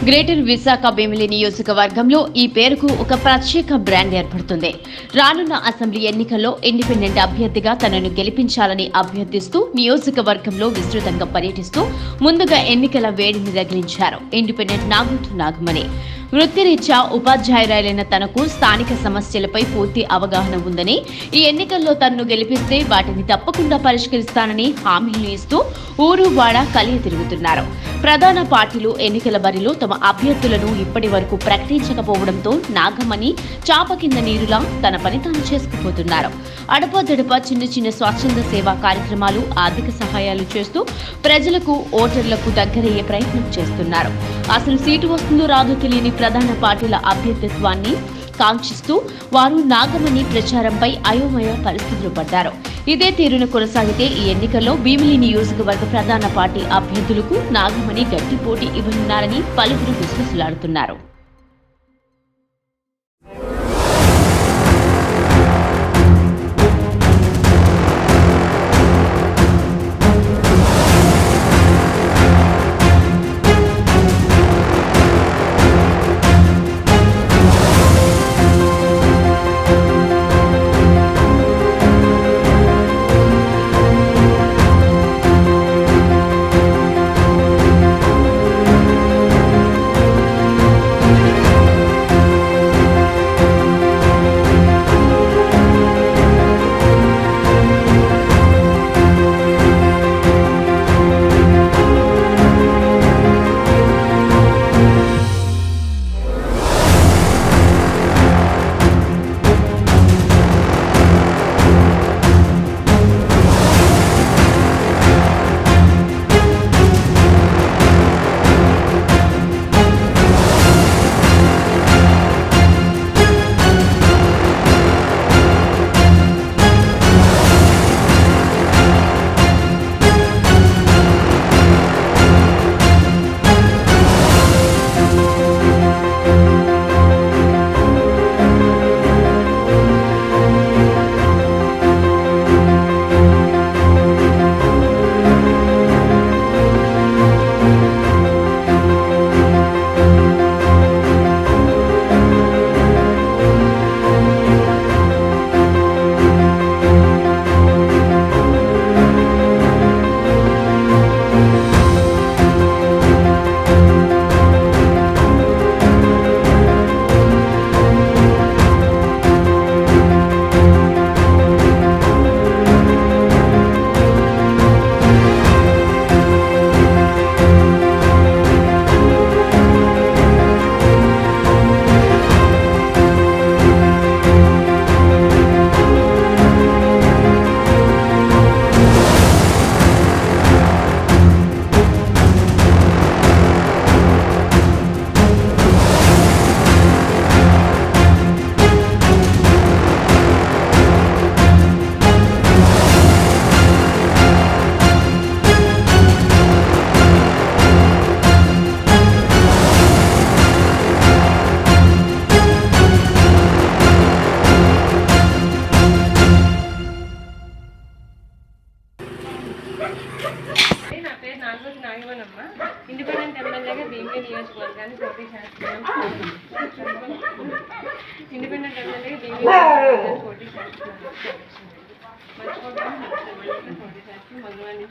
Greater Visakha Bheemili నియోజకవర్గంలో ఈ పేరుకు ఒక ప్రత్యేక బ్రాండ్ ఏర్పడుతుంది. రానున్న అసెంబ్లీ ఎన్నికల్లో ఇండిపెండెంట్ అభ్యర్థిగా తనను గెలిపించాలని అభ్యర్థిస్తూ నియోజకవర్గంలో విస్తృతంగా పర్యటిస్తూ ముందుగా ఎన్నికల వేడిని రగిలించారు ఇండిపెండెంట్ నాగోతు నాగమణి. వృత్తిరీత్యా ఉపాధ్యాయురాలైన తనకు స్థానిక సమస్యలపై పూర్తి అవగాహన ఉందని, ఈ ఎన్నికల్లో తనను గెలిపిస్తే వాటిని తప్పకుండా పరిష్కరిస్తానని హామీలు ఇస్తూ ఊరు వాడ కలియ తిరుగుతున్నారు. ప్రధాన పార్టీలు ఎన్నికల బరిలో తమ అభ్యర్థులను ఇప్పటి వరకు ప్రకటించకపోవడంతో నాగమణి చాప కింద నీరులా తన పని తాను చేసుకుపోతున్నారు. అడపాదడప చిన్న చిన్న స్వచ్ఛంద సేవా కార్యక్రమాలు, ఆర్థిక సహాయాలు చేస్తూ ప్రజలకు, ఓటర్లకు దగ్గరయ్యే ప్రయత్నం చేస్తున్నారు. అసలు సీటు వస్తుందో రాదో తెలియని ప్రధాన పార్టీల అభ్యర్థిత్వాన్ని కాంక్షిస్తూ వారు నాగమణి ప్రచారంపై అయోమయ పరిస్థితులు పడ్డారు. ఇదే తీరున కొనసాగితే ఈ ఎన్నికల్లో భీమిలి నియోజకవర్గ ప్రధాన పార్టీ అభ్యర్థులకు నాగమణి గట్టి పోటీ ఇవ్వనున్నారని పలువురు గుసగుసలాడుతున్నారు. నా పేరు నాగోతు నాగమణమ్మ. ఇండిపెండెంట్ ఎమ్మెల్యేగా భీమిలి నియోజకవర్గాన్ని పోటీ చేస్తున్నాను. ఇండిపెండెంట్ ఎమ్మెల్యేగా భీమిలి నియోజకవర్గాన్ని పోటీ చేస్తున్నాను. పోటీ చేస్తూ మగవాణి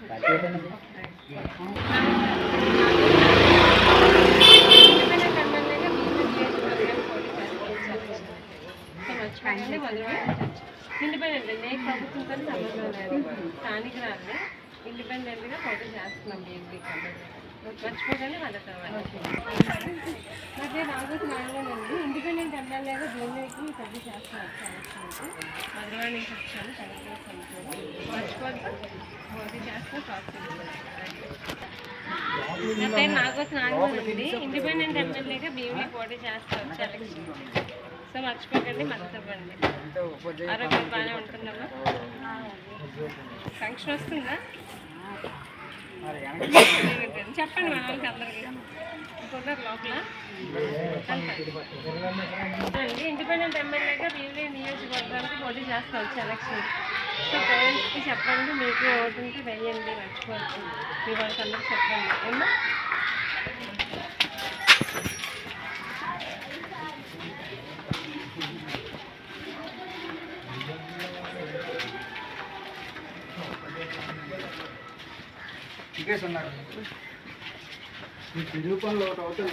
ఇండిపెండెంట్ ఎమ్మెల్యేగా భీమిలి నియోజకవర్గాన్ని పోటీ చేస్తున్నాను. మర్చిపోయింది మగవాణి ఇండిపెండెంట్ అండి. ఏ ప్రభుత్వంతో సంబంధం లేదు. స్థానికురాలే ఇండిపెండెంట్గా పోటీ చేస్తున్నాం. భీమిలి మర్చిపోగానే వాళ్ళతో నా పేరు నాగోతు నాగమణి. ఇండిపెండెంట్ ఎమ్మెల్యేగా భీమిలికి పోటీ చేస్తున్నాను. మధురవాణి నుంచి వచ్చాను. మర్చిపోయి పోటీ చేస్తున్నా. నా పేరు నాగోతు నాగమణి. ఇండిపెండెంట్ ఎమ్మెల్యేగా భీమిలి పోటీ చేస్తాను ఎలక్షన్. సో మర్చిపోకండి, మద్దతు ఇవ్వండి. ఆరోగ్యం బాగానే ఉంటుందమ్మా. ఫంక్షన్ వస్తుందా చెప్పండి మన వాళ్ళకి అందరికీ. ఇంకొకరు లోపల ఇండిపెండెంట్ ఎమ్మెల్యేగా భీమిలి నియోజకవర్గానికి పోటీ చేస్తాం ఎలక్షన్. సో పేరెంట్స్కి చెప్పండి, మీకు ఓటు ఉంటే వేయండి, మర్చిపోవచ్చు. మీ వాళ్ళకి అందరికి చెప్పండి. తెలుగు పనులు ఒకటి అవుతుంది.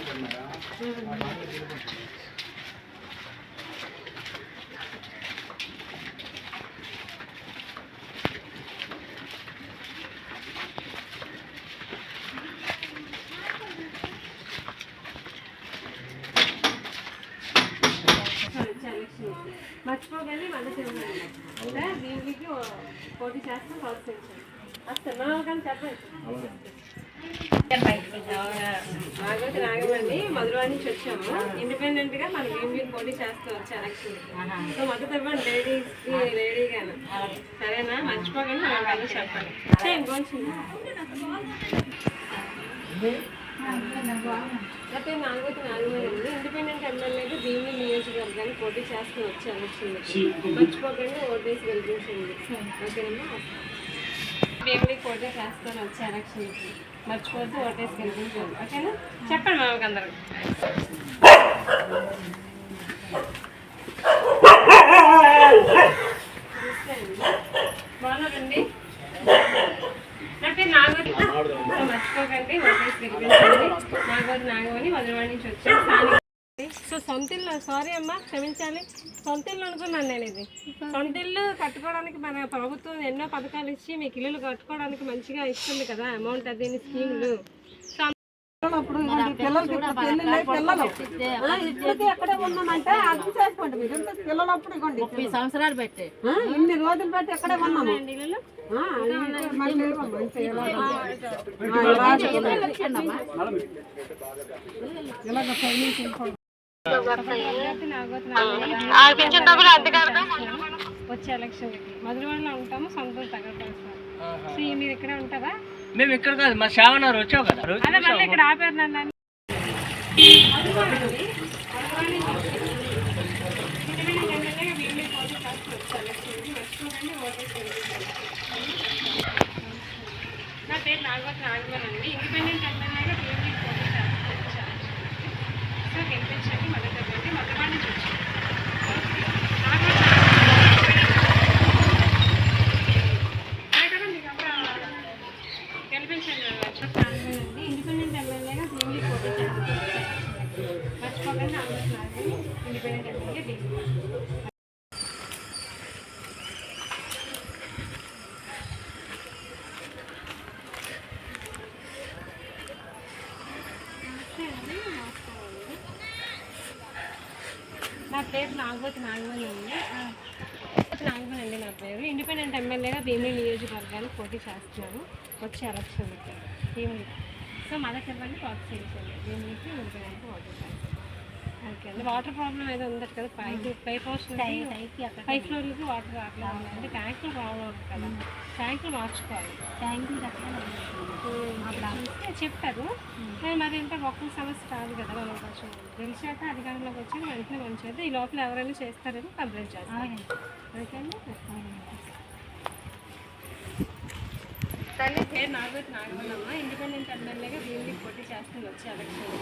మర్చిపోకండి మళ్ళీ చెప్పండి దీనికి పోటీ చేస్తాం ప్రోత్సహించండి వస్తాను కానీ చెప్పండి. నాగోతి నాగమండి మధురవాడ నుంచి వచ్చాము. ఇండిపెండెంట్ గా మన గేమ్ పోటీ చేస్తూ వచ్చి ఎలక్షన్. సో మొదటి ఇవ్వండి లేడీగాను సరేనా? మర్చిపోకండి మనం కలిసి చెప్పండి. చేయండి కొంచెం అయితే నాగోతి నాగమండి ఇండిపెండెంట్ ఎమ్మెల్యేగా భీమిలి నియోజకవర్గాన్ని పోటీ చేస్తూ వచ్చి ఎలక్షన్. మర్చిపోకండి ఓటేసి గెలిపించండి. ఓకేనమ్మా? భీమిలి పోటీ చేస్తాను వచ్చి ఎలక్షన్కి మర్చిపోద్దు ఓటేసి గెలిపించండి. ఓకేనా? చెప్పండి మామకి అందరూ. బాగున్నారండి? నా పేరు నాగోతి. మర్చిపోకండి ఓటేసి గెలిపించండి. నాగోతి నాగమని మధురవాడ నుంచి వచ్చాను. సో సొంత ఇల్లు సారీ అమ్మా క్షమించాలి. సొంత ఇల్లు అనుకున్నాను నేను. ఇది సొంత ఇల్లు కట్టుకోవడానికి మన ప్రభుత్వం ఎన్నో పథకాలు ఇచ్చి మీకు ఇల్లు కట్టుకోవడానికి మంచిగా ఇస్తుంది కదా అమౌంట్ అది స్కీములు. ఎక్కడే ఉన్నామంటే అది చేసుకోండి. మీరు పిల్లలప్పుడు ఇవ్వండి 30 సంవత్సరాలు పెట్టి ఇన్ని రోజులు పెట్టి ఎక్కడే ఉన్నాము. వచ్చే ఎలక్షన్ మధురవాడలో ఉంటాము. సొంతం తగ్గపరుస్తాం. మీరు ఇక్కడే ఉంటారా? మేము ఇక్కడ కాదు, మా శ్రావణారు వచ్చావు కదా. అదే మళ్ళీ ఇక్కడ ఆపారు నన్ను. నా పేరు నాగవతి నాగమన్ అండి. ఇండిపెండెంట్ ఎమ్మెల్యేగా భీమిలి పోటీ చేస్తాను. సో గెలిపించండి మొదటి మధురవాడ నుంచి వచ్చాను. ఇండిపెండెంట్ ఎమ్మెల్యేగా భీమిలి పోటీ చేస్తాను. మర్చిపోకండి ఇండిపెండెంట్ ఎమ్మెల్యే భీమిలి. నా పేరు నాగవతి నాగమన్ అండి. నాగమన్ అండి నా పేరు. ఇండిపెండెంట్ ఎమ్మెల్యేగా భీమిలి నియోజకవర్గాన్ని పోటీ చేస్తున్నాను వచ్చే ఎలక్షన్కి భీమిలి. సో మొదటి ఇవ్వండి ప్రోత్సహించండి. భీమిలికి ఇండిపెండెంట్ ఓటు చేస్తాను. ఓకే అండి. వాటర్ ప్రాబ్లం ఏదో ఉంది కదా పై పోర్షన్ 5 ఫ్లోర్లకి వాటర్ రావట్లేదు. అంటే ట్యాంకులు ప్రాబ్లం ఉంది కదా, ట్యాంకులు మార్చుకోవాలి. ట్యాంకులు చెప్పారు మరి అంటే ఒక్క సమస్య కాదు కదా. మనం కొంచెం గెలిచాక అధికారంలోకి వచ్చి వెంటనే మంచిది. ఈ లోపల ఎవరైనా చేస్తారని కంప్లైంట్ చేస్తాను. ఓకే అండి. తల్లి పేరు నాగవతి నాగమల్లమ్మ. ఇండిపెండెంట్ ఎమ్మెల్యేగా భీమిలి పోటీ చేస్తుంది వచ్చే ఎలక్షన్.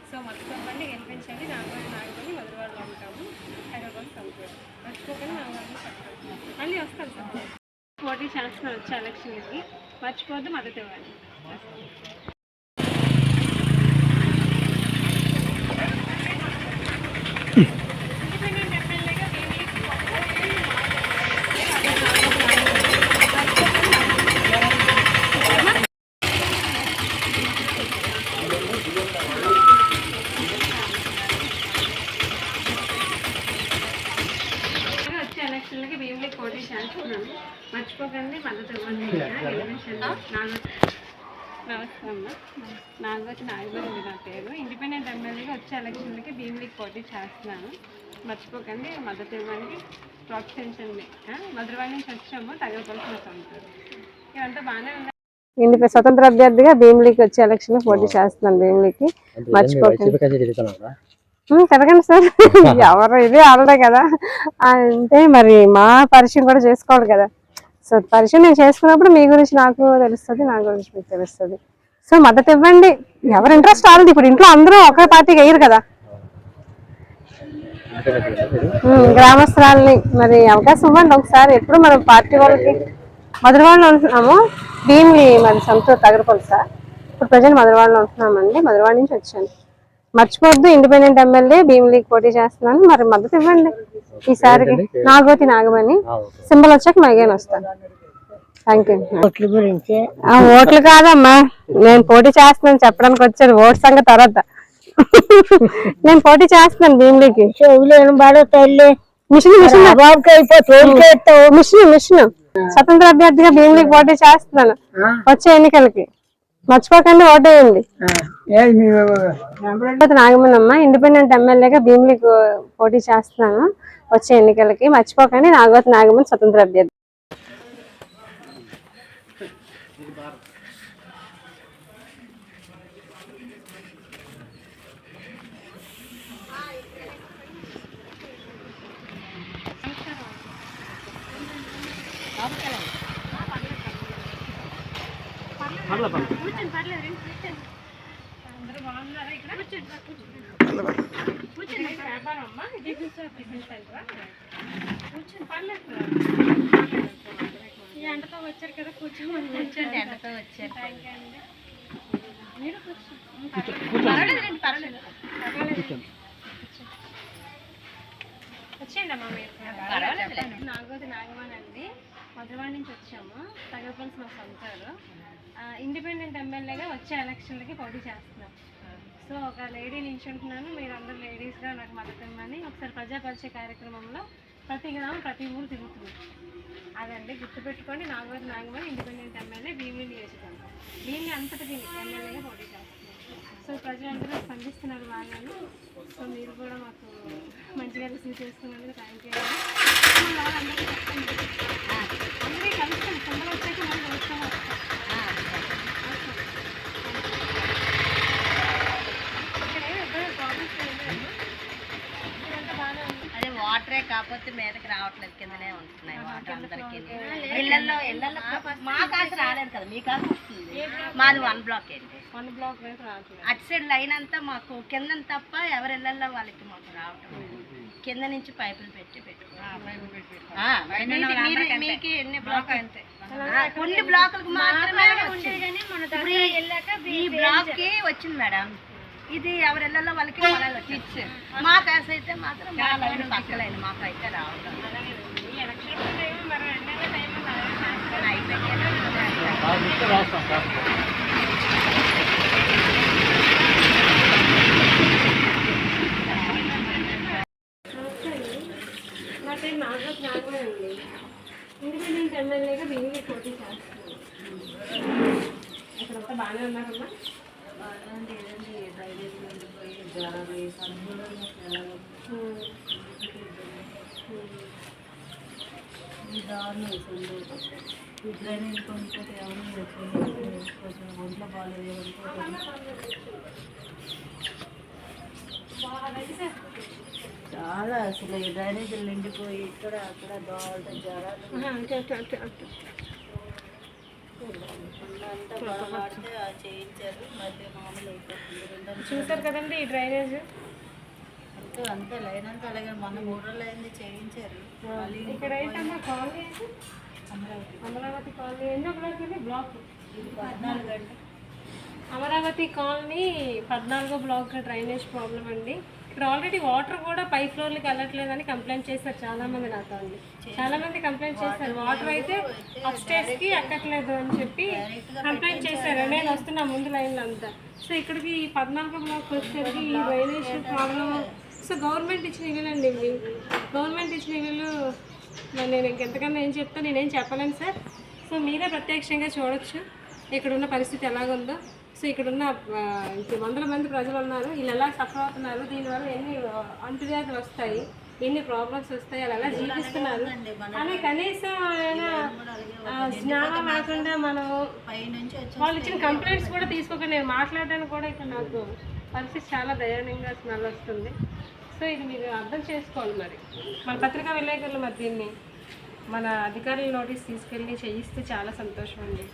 సో మర్చిపోకండి గెలిపించండి. నాగవతి నాగమల్లి మధురవాడలో ఉంటాము. హైదరాబాద్ సంతోషం. మర్చిపోకండి నాగవతి చెప్పండి. మళ్ళీ వస్తాం సార్. పోటీ చేస్తున్నాను వచ్చే ఎలక్షన్కి మర్చిపోద్దు మద్దతు ఇవ్వండి. ఇండిపెండెంట్ ఎమ్మెల్యేగా భీమిలి ఎలక్షన్లకి భీమిలి పోటీ చేస్తున్నాను. మర్చిపోకండి మద్దతు ఇవ్వండి. నమస్తే అమ్మ. నాగవతి నాగమన్ నా పేరు. ఇండిపెండెంట్ ఎమ్మెల్యేగా వచ్చే ఎలక్షన్లకి భీమిలికి పోటీ చేస్తున్నాను. మర్చిపోకండి మద్దతు ఇవ్వండి, ప్రోత్సహించండి. మధురవాడ నుంచి వచ్చాము. తగ్గవలసిన సంతోషం. ఇవంతా బాగానే ఉంది. స్వతంత్ర అభ్యర్థిగా భీమిలికి వచ్చే ఎలక్షన్ పోటీ చేస్తున్నాను. భీమిలికి మర్చిపోకండి. తిరగండి సార్. ఎవరు ఇది ఆడలే కదా అంటే మరి మా పరిచయం కూడా చేసుకోవాలి కదా. సో పరిచయం నేను చేసుకున్నప్పుడు మీ గురించి నాకు తెలుస్తుంది, నా గురించి మీకు తెలుస్తుంది. సో మద్దతు ఇవ్వండి. ఎవరి ఇంట్రెస్ట్ వాళ్ళది. ఇప్పుడు ఇంట్లో అందరూ ఒకే పార్టీకి వేయరు కదా. గ్రామస్తురాలని మరి అవకాశం ఇవ్వండి ఒకసారి. ఎప్పుడు మనం పార్టీ వాళ్ళకి మధురవాడలో ఉంటున్నాము. భీమిలి మరి సొంత తగరపల్లి సార్. ఇప్పుడు ప్రజెంట్ మధురవాడలో ఉంటున్నామండి. మధురవాడ నుంచి వచ్చాను. మర్చిపోద్దు, ఇండిపెండెంట్ ఎమ్మెల్యే భీమిలికి పోటీ చేస్తున్నాను. మరి మద్దతు ఇవ్వండి ఈసారికి. నాగోతి నాగమణి. సింబల్ వచ్చాక మగైనా వస్తాను. Thank you. ఓట్లు కాదమ్మా, నేను పోటీ చేస్తున్నాను చెప్పడానికి వచ్చాను. ఓటు సంగతి తర్వాత. నేను పోటీ చేస్తున్నాను భీమిలికి. మిషన్ స్వతంత్ర అభ్యర్థిగా భీమిలికి పోటీ చేస్తున్నాను వచ్చే ఎన్నికలకి. మర్చిపోకండి, ఓటేయండి. నాగమనమ్మ, ఇండిపెండెంట్ ఎమ్మెల్యేగా భీమిలికి పోటీ చేస్తున్నాను వచ్చే ఎన్నికలకి. మర్చిపోకండి, నాగవతి నాగమన్ స్వతంత్ర అభ్యర్థి. అందరూ బాగున్నారా? ఇక్కడ వ్యాపారం అమ్మా, ఇది కూర్చొని పర్లేదు. ఈ ఎండతో వచ్చారు కదా, కూర్చోమని. ఎండతో వచ్చారు. థ్యాంక్ యూ అండి. మీరు కూర్చోండి. పర్వాలేదు. వచ్చేయండి అమ్మా మీరు. నాగోతి నాగమణి అండి, మధురవాడ నుంచి వచ్చాము. తగరపల్లి మా సొంతారు. ఇండిపెండెంట్ ఎమ్మెల్యేగా వచ్చే ఎలక్షన్లకి పోటీ చేస్తున్నాం. సో ఒక లేడీ నిల్చుంటున్నాను. మీరు అందరు లేడీస్గా నాకు మద్దతు ఇవ్వమని ఒకసారి ప్రజాపరిచయ కార్యక్రమంలో ప్రతి గ్రామం ప్రతి ఊరు తిరుగుతున్నాం. అదండి గుర్తుపెట్టుకోండి. నాగవతి నాగమణి, ఇండిపెండెంట్ ఎమ్మెల్యే, భీమిలి నియోజకవర్గం. దీన్ని అంతటి ఎమ్మెల్యేగా పోటీ చేస్తున్నాం. సో ప్రజలందరూ స్పందిస్తున్నారు బాగాను. సో మీరు కూడా మాకు మంచిగా రిసీవ్ చేసుకున్నందుకు థ్యాంక్ యూ అండి. వాళ్ళందరికీ చెప్పండి, అందరికీ కలుస్తాం. తొందరగా వచ్చాక మనం వస్తాము. అదే వాటరే కాకపోతే మీదకి రావట్లేదు, కిందనే ఉంటున్నాయి వాటర్ అందరికి. ఇళ్ళల్లో మా కాసు రాలేదు కదా, మీ కాసు వస్తుంది. మాది 1 బ్లాక్ అండి. 1 బ్లాక్ రావట్లేదు. అటు సైడ్ లైన్ అంతా మాకు కింద తప్ప ఎవరి ఇళ్ళల్లో వాళ్ళకి మాకు రావటం. కింద నుంచి పైపులు పెట్టి మీకు ఎన్ని బ్లాక్ అంటే కొన్ని బ్లాకులకు మాత్రమే ఈ బ్లాక్ కి వచ్చింది మేడం. ఇది ఎవరి ఇళ్ళల్లో వాళ్ళకి పొలాలు వచ్చి మా కాసు అయితే మాత్రం పక్కలైన మాకు అయితే రావడం నా పేరు నాగవతి నాగమణి అండి. ఇండిపెండెంట్ ఎమ్మెల్యేగా భీమిలి పోటీ చేస్తున్నాను. ఇక్కడంతా బాగానే ఉన్నారమ్మా? చాలా అసలు ఈ డ్రైనేజీలు నిండిపోయి ఇక్కడ అక్కడ దోవడం జరాలు చేయించారు. మళ్ళీ మామూలు అయిపోతుంది. చూసారు కదండి ఈ డ్రైనేజ్ అంతే లైన్ అంతా అలాగే మొన్న 3 రోజులు అయింది చేయించారు. ఇక్కడ ఏంటమ్మా కాలనీ అమరావతి కాలనీ ఎన్నో బ్లాక్ ఇది బ్లాక్ 14 గంటలు అమరావతి కాలనీ 14వ బ్లాక్ డ్రైనేజ్ ప్రాబ్లం అండి. ఇక్కడ ఆల్రెడీ వాటర్ కూడా పై ఫ్లోర్లకి వెళ్ళట్లేదని కంప్లైంట్ చేశారు చాలామంది నాతో అండి. చాలామంది కంప్లైంట్ చేశారు వాటర్ అయితే అప్స్టేర్స్కి ఎక్కట్లేదు అని చెప్పి కంప్లైంట్ చేశారు. నేను వస్తున్నా ముందు లైన్లో అంతా. సో ఇక్కడికి 14వ బ్లాక్ వచ్చేసరికి ఈ డ్రైనేజ్ ప్రాబ్లం. సో గవర్నమెంట్ ఇచ్చిన ఇల్లులండి ఇవి. గవర్నమెంట్ ఇచ్చిన ఇల్లు మరి నేను ఇంకెంతకన్నా ఏం చెప్తాను, నేనేం చెప్పలేను సార్. సో మీరే ప్రత్యక్షంగా చూడొచ్చు ఇక్కడున్న పరిస్థితి ఎలాగుందో. సో ఇక్కడున్న వందల మంది ప్రజలు ఉన్నారు, వీళ్ళు ఎలా సఫర్ అవుతున్నారు, దీనివల్ల ఎన్ని అంటువ్యాధులు వస్తాయి, ఎన్ని ప్రాబ్లమ్స్ వస్తాయి, వాళ్ళు ఎలా జీవిస్తున్నారు అని కనీసం జ్ఞానం లేకుండా మనం వాళ్ళు ఇచ్చిన కంప్లైంట్స్ కూడా తీసుకోకుండా నేను మాట్లాడడానికి కూడా ఇక్కడ నాకు పరిస్థితి చాలా దయనీయంగా స్మెల్ వస్తుంది. సో ఇది మీరు అర్థం చేసుకోవాలి. మరి మన పత్రికా విలేకరులు మరి దీన్ని మన అధికారుల నోటీస్ తీసుకెళ్ళి చేయిస్తే చాలా సంతోషం అండి.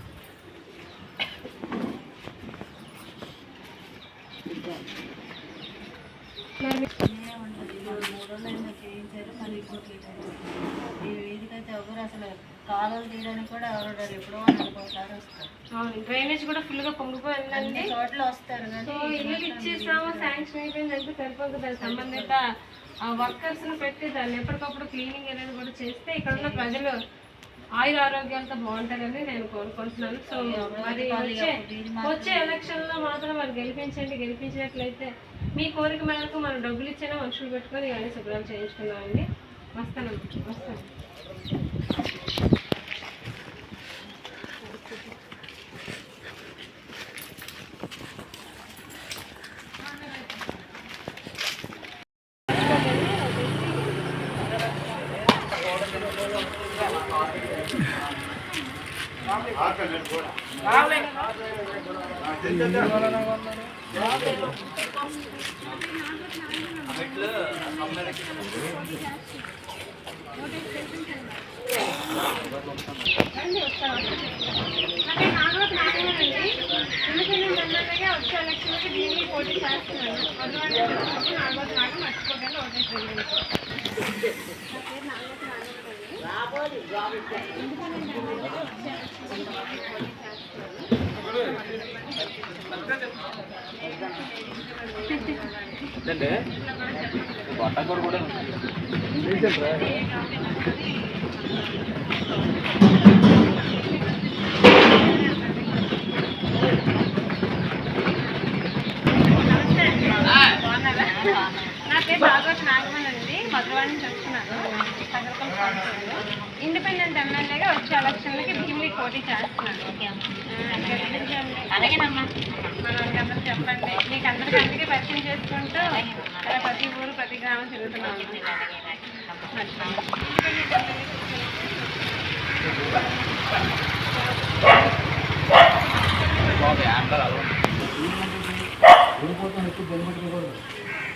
చేయించారు మరి ఇంకోటి ఈ వీధికైతే ఎవరు అసలు కాలువలు తీయడానికి కూడా ఎవరు ఎప్పుడో అనుకుంటారు వస్తారు. డ్రైనేజ్ కూడా ఫుల్గా పొంగిపోయిందండి. చోట్ల వస్తారు సో ఇల్లు ఇచ్చేసాము, శాంక్షన్ అయిపోయిందంటే సరిపోతుంది. దాని సంబంధిత వర్కర్స్ని పెట్టి దాన్ని ఎప్పటికప్పుడు క్లీనింగ్ అనేది కూడా చేస్తే ఇక్కడ ఉన్న ప్రజలు ఆరోగ్యాలతో బాగుంటారని నేను కోరుకుంటున్నాను. సో మరి వచ్చే ఎలక్షన్లో మాత్రం మరి గెలిపించినట్లయితే మీ కోరిక మేరకు మనం డబ్బులు ఇచ్చినా మనుషులు పెట్టుకొని ఇవన్నీ శుభ్రం చేయించుకున్నామండి. వస్తాను. వచ్చే ఎలక్షన్లకి దీనికి పోటీ చేస్తున్నాను. మర్చిపోకండి ఓటేసి. నా పేరు భాగవత్ నాగమన్ అండి, మధురవాడ నుంచి వస్తున్నాను. ఇండిపెండెంట్ ఎమ్మెల్యేగా వచ్చే ఎలక్షన్లకి భీమిలి పోటీ చేస్తున్నాను. అలాగేనమ్మా, మనకి అందరూ చెప్పండి. మీకు అందరికీ అందుకే పరిచయం చేసుకుంటూ అలా ప్రతి ఊరు ప్రతి గ్రామం తిరుగుతున్నాను.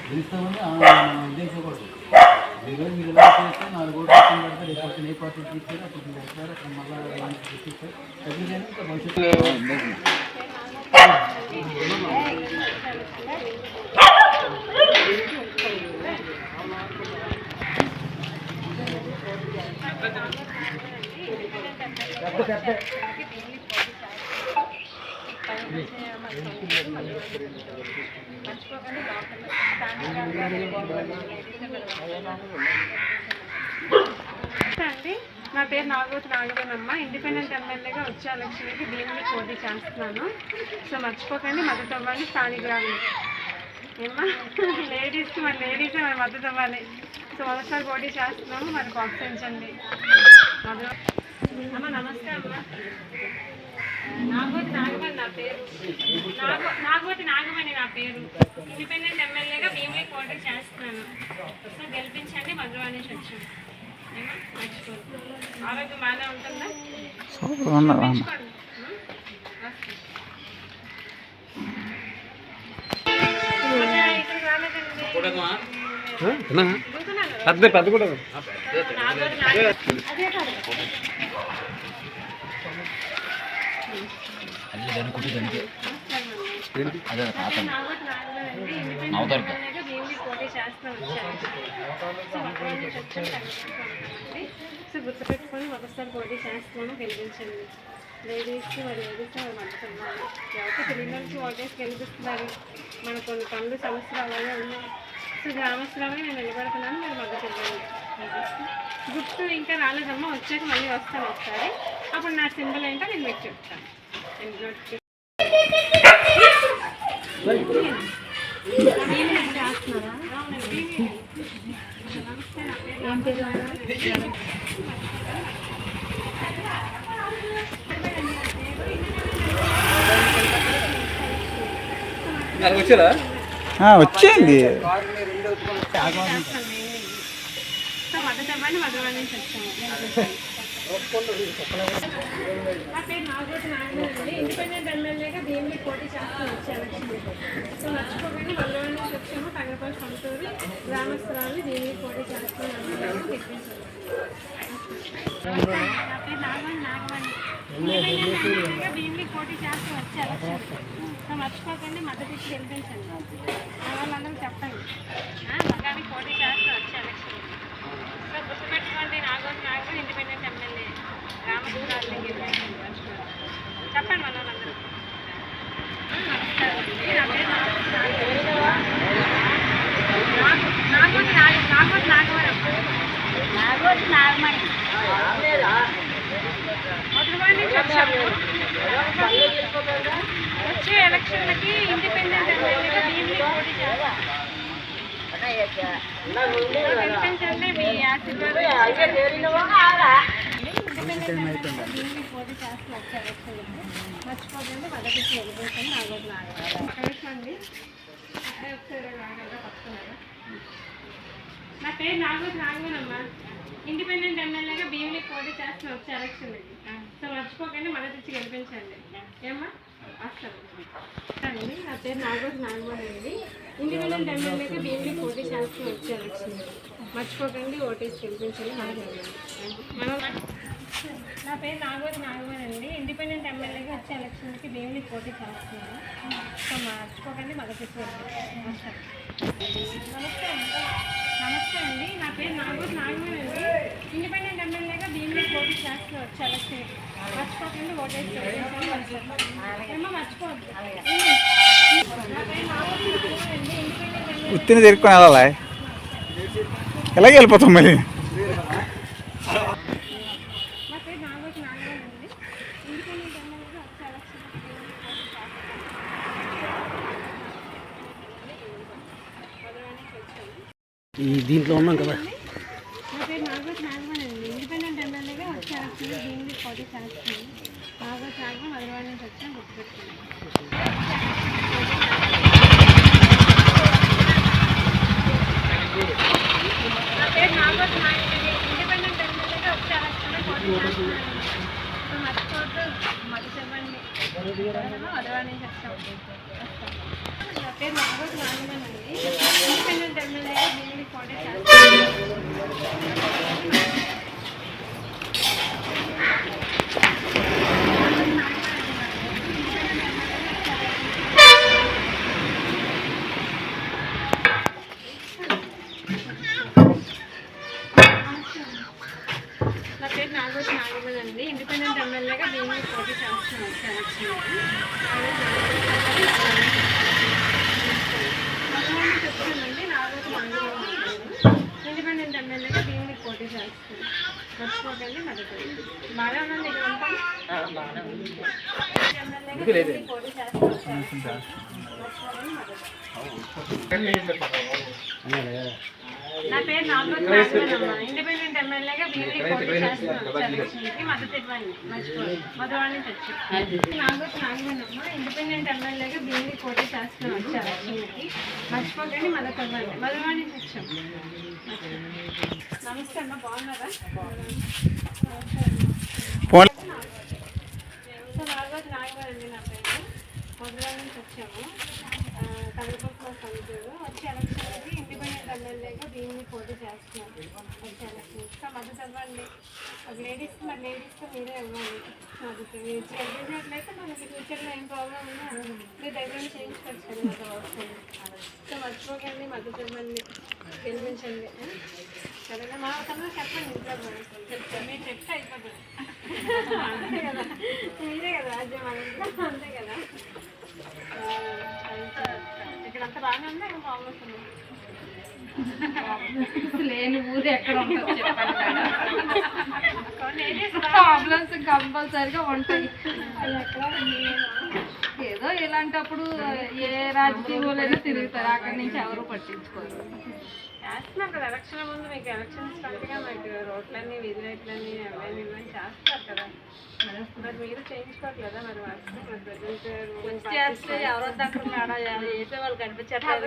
గెలుస్తామని ఉద్దేశించకూడదు. ఈరోజు మీరు ఎలా చేస్తే 4 ఓట్లు పెడితే రేపు ఏ పార్టీ తీసుకొని అప్పుడు మీరు వస్తారు. అక్కడ మళ్ళీ తీసుకొస్తారు. ఇంకా భవిష్యత్తులో అండి, నా పేరు నాగవతి నాగమనమ్మ. ఇండిపెండెంట్ ఎమ్మెల్యేగా వచ్చే ఎలక్షన్కి భీమిలి పోటీ చేస్తున్నాను. సో మర్చిపోకండి, మద్దతు అవ్వాలి. స్థానిక గ్రామం ఏమా లేడీస్కి మరి లేడీసే మరి మద్దతు అవ్వాలి. సో మొదటిసారి పోటీ చేస్తున్నాము, మరి ప్రోత్సహించండి. అమ్మ నమస్తే అమ్మ. నాగవతి నాగమణి నా పేరు. నాగవతి నాగమణి నా పేరు. ఇండిపెండెంట్ ఎమ్మెల్యేగా భీమిలి పోటీ చేస్తున్నాను. సో గెలిపించండి. మధురవాడ నుంచి వచ్చాను. ఆరోగ్యం బాగానే ఉంటుందా? సో గుర్తుపెట్టుకొని ఒకసారి పోటీ చేస్తున్నాము, గెలిపించండి. లేడీస్కి మరి లేడీస్ మద్దతు ఇవ్వాలి. ఎవరికి తెలియని ఓటేసి గెలిపిస్తున్నారు. మనకు కొన్ని పనులు సమస్యలు అలాగే ఉన్నాయి. సో గ్రామస్తులమే నేను నిలబడుతున్నాను, మీరు మద్దతు ఇవ్వండి. గుర్తు ఇంకా రాలేదమ్మా, వచ్చాక మళ్ళీ వస్తాను ఒకసారి. అప్పుడు నా సింబల్ ఏంటో నేను మీకు చెప్తాను. వచ్చింది. మధురవాడ నుంచి వచ్చాము. నా పేరు నాగవతి నాగమణి. ఇండిపెండెంట్ ఎమ్మెల్యేగా భీమిలి పోటీ చేస్తూ వచ్చాను. సో మర్చిపోకండి, మధురవాడ నుంచి వచ్చాము. తగరపల్లి సొంతూరు గ్రామస్తురాలు భీమిలి పోటీ చేస్తున్నాను. నా పేరు నాగమణి నాగమణి. ఇండిపెండెంట్ ఎమ్మెల్యేగా భీమిలి పోటీ చేస్తూ వచ్చాను. సో మర్చిపోకండి మద్దతు ఇచ్చి గెలిపించండి. వాళ్ళందరూ చెప్పండి మగానికి పోటీ చేస్తూ వచ్చే ఎలక్షన్. సో గుర్తుపెట్టుకోండి, నాగోజు ఇండిపెండెంట్ ఎమ్మెల్యే రామకృష్ణాన్ని గెలిపించండి. మర్చిపోండి, చెప్పండి మన వాళ్ళందరూ. నమస్కారం అండి, నా పేరు వచ్చే ఎలక్షన్లకి ఇండిపెండెంట్ ఎమ్మెల్యేగా భీమిలి పోటీ చేస్తారు. గెలిపించండి, మీ ఆశీర్వాదం. ఇండిపెండెంట్ ఎమ్మెల్యేగా భీమిలి పోటీ చేస్తూ వచ్చే ఎలక్షన్లకి మర్చిపోకండి మద్దతు ఇచ్చి గెలిపించండి. నాగోజు నాగండి. నా పేరు నాగోజు నాగమనమ్మ, ఇండిపెండెంట్ ఎమ్మెల్యేగా భీమిలి పోటీ చేస్తూ వచ్చే ఎలక్షన్లకి. సో మర్చిపోకండి మద్దతు ఇచ్చి గెలిపించండి. ఏమ్మా వస్తాను అండి. నా పేరు నాగోజు నాగమణి అండి, ఇండిపెండెంట్ ఎమ్మెల్యేగా భీమిలి పోటీ చేస్తూ వచ్చే ఎలక్షన్లకి. మర్చిపోకండి ఓటేసి గెలిపించండి. నా పేరు నాగోజు నాగమణి అండి, ఇండిపెండెంట్ ఎమ్మెల్యేగా వచ్చే ఎలక్షన్కి భీమిలి పోటీ చేస్తున్నాను. సో మర్చిపోకండి మద్దతు ఇచ్చి గెలిపించండి. నమస్తే అండి, నా పేరు నాగోజు నాగమణి అండి, ఇండిపెండెంట్ ఎమ్మెల్యేగా భీమిలి పోటీ చేస్తూ వచ్చే ఎలక్షన్కి. మర్చిపోకండి ఓటేసి గెలిపించండి. ఏమో మర్చిపోవద్దు. నా పేరు నాగోజు నాగమణి అండి, ఇండిపెండెంట్ ఎమ్మెల్యే. ఉత్తిని తిరుక్కొని వెళ్ళాలా? ఎలాగ వెళ్ళిపోతాం మళ్ళీ? నా పేరు నాగోజు నాగమణి అండి, ఇండిపెండెంట్ ఎమ్మెల్యేగా వచ్చే ఎలక్షన్కి ఈ దీంట్లో ఉన్నాం కదా. నా పేరు నాగోజు నాగమణి అండి, ఇండిపెండెంట్ ఎమ్మెల్యేగా వచ్చే ఎలక్షన్కి భీమిలి పోటీ చేస్తున్నాను. నాగోజు నాగమణి మధురవాడ నుంచి వచ్చాను, గుర్తుపెట్టుకున్నాను. నా పేరు నాగోజు నాగమణి, ఇండిపెండెంట్ ఎమ్మెల్యేగా వచ్చే ఎలక్షన్లో పోటీ చేస్తున్నాను. సో మర్చిపోవద్దు, మధ్య చెప్పండి మధురవాడ నుంచి వచ్చాను. నా పేరు నాగోజు నాగమణి అండి, ఇండిపెండెంట్ ఎమ్మెల్యేగా భీమిలి పోటీ చేస్తున్నాను. నా పేరు నాగోజు నాగమణి అండి, ఇండిపెండెంట్ ఎమ్మెల్యేగా భీమిలి పోటీ చేస్తున్నాను వచ్చే ఎలక్షన్కి. మధువాడిని చెప్తానండి, నాగోజు నాగమణి ఇండిపెండెంట్ ఎమ్మెల్యేగా భీమిలి పోటీ చేస్తున్నాను. మర్చిపోకండి మద్దతు. బాగా ఉన్నాను, ఇక్కడ ఉంటాను. ఎమ్మెల్యేగా భీమిలి పోటీ చేస్తున్నాను. మర్చిపోకండి మద్దతు. నా పేరు నాగోజు నాగమణి, ఇండిపెండెంట్ ఎమ్మెల్యేగా భీమిలి పోటీ చేస్తున్నాను వచ్చే ఎలక్షన్కి. మద్దతు ఇవ్వండి, మర్చిపోండి. మధువాడ నుంచి వచ్చి నాగోజు నాగమణి, ఇండిపెండెంట్ ఎమ్మెల్యేగా భీమిలి పోటీ చేస్తున్నాను వచ్చే ఎలక్షన్కి. మర్చిపోకండి మద్దతు ఇవ్వండి. మధువాడ నుంచి వచ్చాం. నమస్తే అమ్మ, బాగున్నారా? సో నాగోజు నాగమణి అండి నా పేరు, మధువాడ నుంచి వచ్చాము. కనకపూర్లో సంతూరు వచ్చే ఎలక్షన్కి ఇండిపెండెంట్ ఎమ్మెల్యేగా భీమిలి పోటీ చేస్తున్నాను వచ్చే ఎలక్షన్. సో మద్దతు ఇవ్వండి. ఒక లేడీస్కి మరి లేడీస్కి మీరే ఇవ్వాలి మద్దతు. మీరు గెలిపించినట్లయితే మనకి ఫ్యూచర్లో ఏం ప్రాబ్లం ఉన్నా మీ దగ్గర చేయించుకోవచ్చు కదా మాతో వస్తుంది. సో మర్చిపోకండి మద్దతు ఇవ్వండి, గెలిపించండి. సరేనా? మా కన్నా చెప్పండి, ఇంట్లో చెప్తాను, మీరు చెప్తే అయిపోతుంది. అంతే కదా, మీరే కదా రాజ్యం, మన అంతే కదా. ఇక్కడంతా బాగానే ఉందా, ఏం ప్రాబ్లమ్స్ ఉన్నాయి? లేని ఊరు ఎక్కడ ఉంటుంది చెప్పండి. ప్రాబ్లమ్స్ కంపల్సరీగా ఉంటాయి. ఏదో ఇలాంటప్పుడు ఏ రాజకీయంలో తిరుగుతారు, అక్కడి నుంచి ఎవరు పట్టించుకోరు. చేస్తున్నాం కదా ఎలక్షన్ ముందు, మీకు ఎలక్షన్స్ కంటగా మీకు రోడ్లన్నీ వీధి లైట్లన్నీ అవన్నీ ఇవన్నీ చేస్తారు కదా. మరి మీరు చేయించుకోవట్లేదా? మరి చేస్తే ఎవరో దగ్గర వేసే వాళ్ళు కనిపించట్లేదు,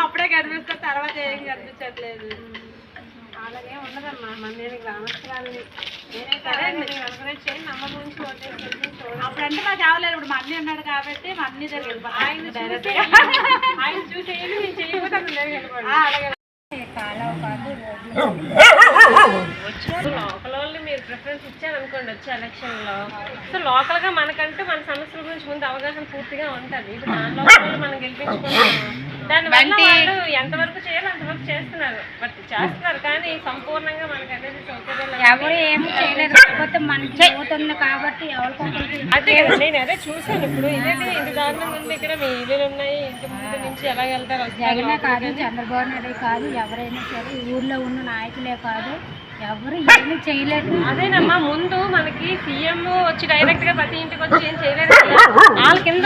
అప్పుడే కనిపిస్తారు, తర్వాత ఏం కనిపించట్లేదు. అలాగే ఉండదమ్మా. మన నేను గ్రామస్తురాలని, నేనైతే ఎంకరేజ్ చేయండి. నమ్మ గురించి ఓటేసి చూడండి. అప్పుడంటే మాకు కావలేదు, ఇప్పుడు మా అన్నీ ఉన్నాడు కాబట్టి మా అన్ని దగ్గర ఆయన చూసేయండి, నేను చేయకపోతే అక్కడ వెళ్ళిపోండి. అలాగే లోకల్ వాళ్ళు మీరు ప్రిఫరెన్స్ ఇచ్చారనుకోండి వచ్చే ఎలక్షన్లో. సో లోకల్గా మనకంటూ మన సమస్యల గురించి ముందు అవగాహన అవగాహన పూర్తిగా ఉంటుంది. ఇప్పుడు దానిలో కూడా మనం గెలిపించుకుంటున్నాం. దానివల్ల వాళ్ళు ఎంతవరకు చేయాలో అంతవరకు చేస్తున్నారు, బట్ చేస్తున్నారు కానీ సంపూర్ణంగా మనకి అనేది సౌకర్యాలు ఎవరు ఏమి చేయలేదు, కాకపోతే మనకి అవుతుంది కాబట్టి ఎవరికొకరికి అదే కదా నేను అదే చూసాను. ఇప్పుడు ఇదేంటి ఇంటి దారుణం ఉంది, ఇక్కడ మీ ఇల్లులు ఉన్నాయి, ఇంటి ముందు నుంచి ఎలా వెళ్తారు జగనే కాదు, చంద్రబాబు నాయుడు కాదు, ఎవరైనా సరే ఊర్లో ఉన్న నాయకులే కాదు, ఎవరు ఏమీ చేయలేదు. అదేనమ్మా, ముందు మనకి సీఎం వచ్చి డైరెక్ట్ గా ప్రతి ఇంటికి వచ్చి ఏం చేయలేదు. వాళ్ళ కింద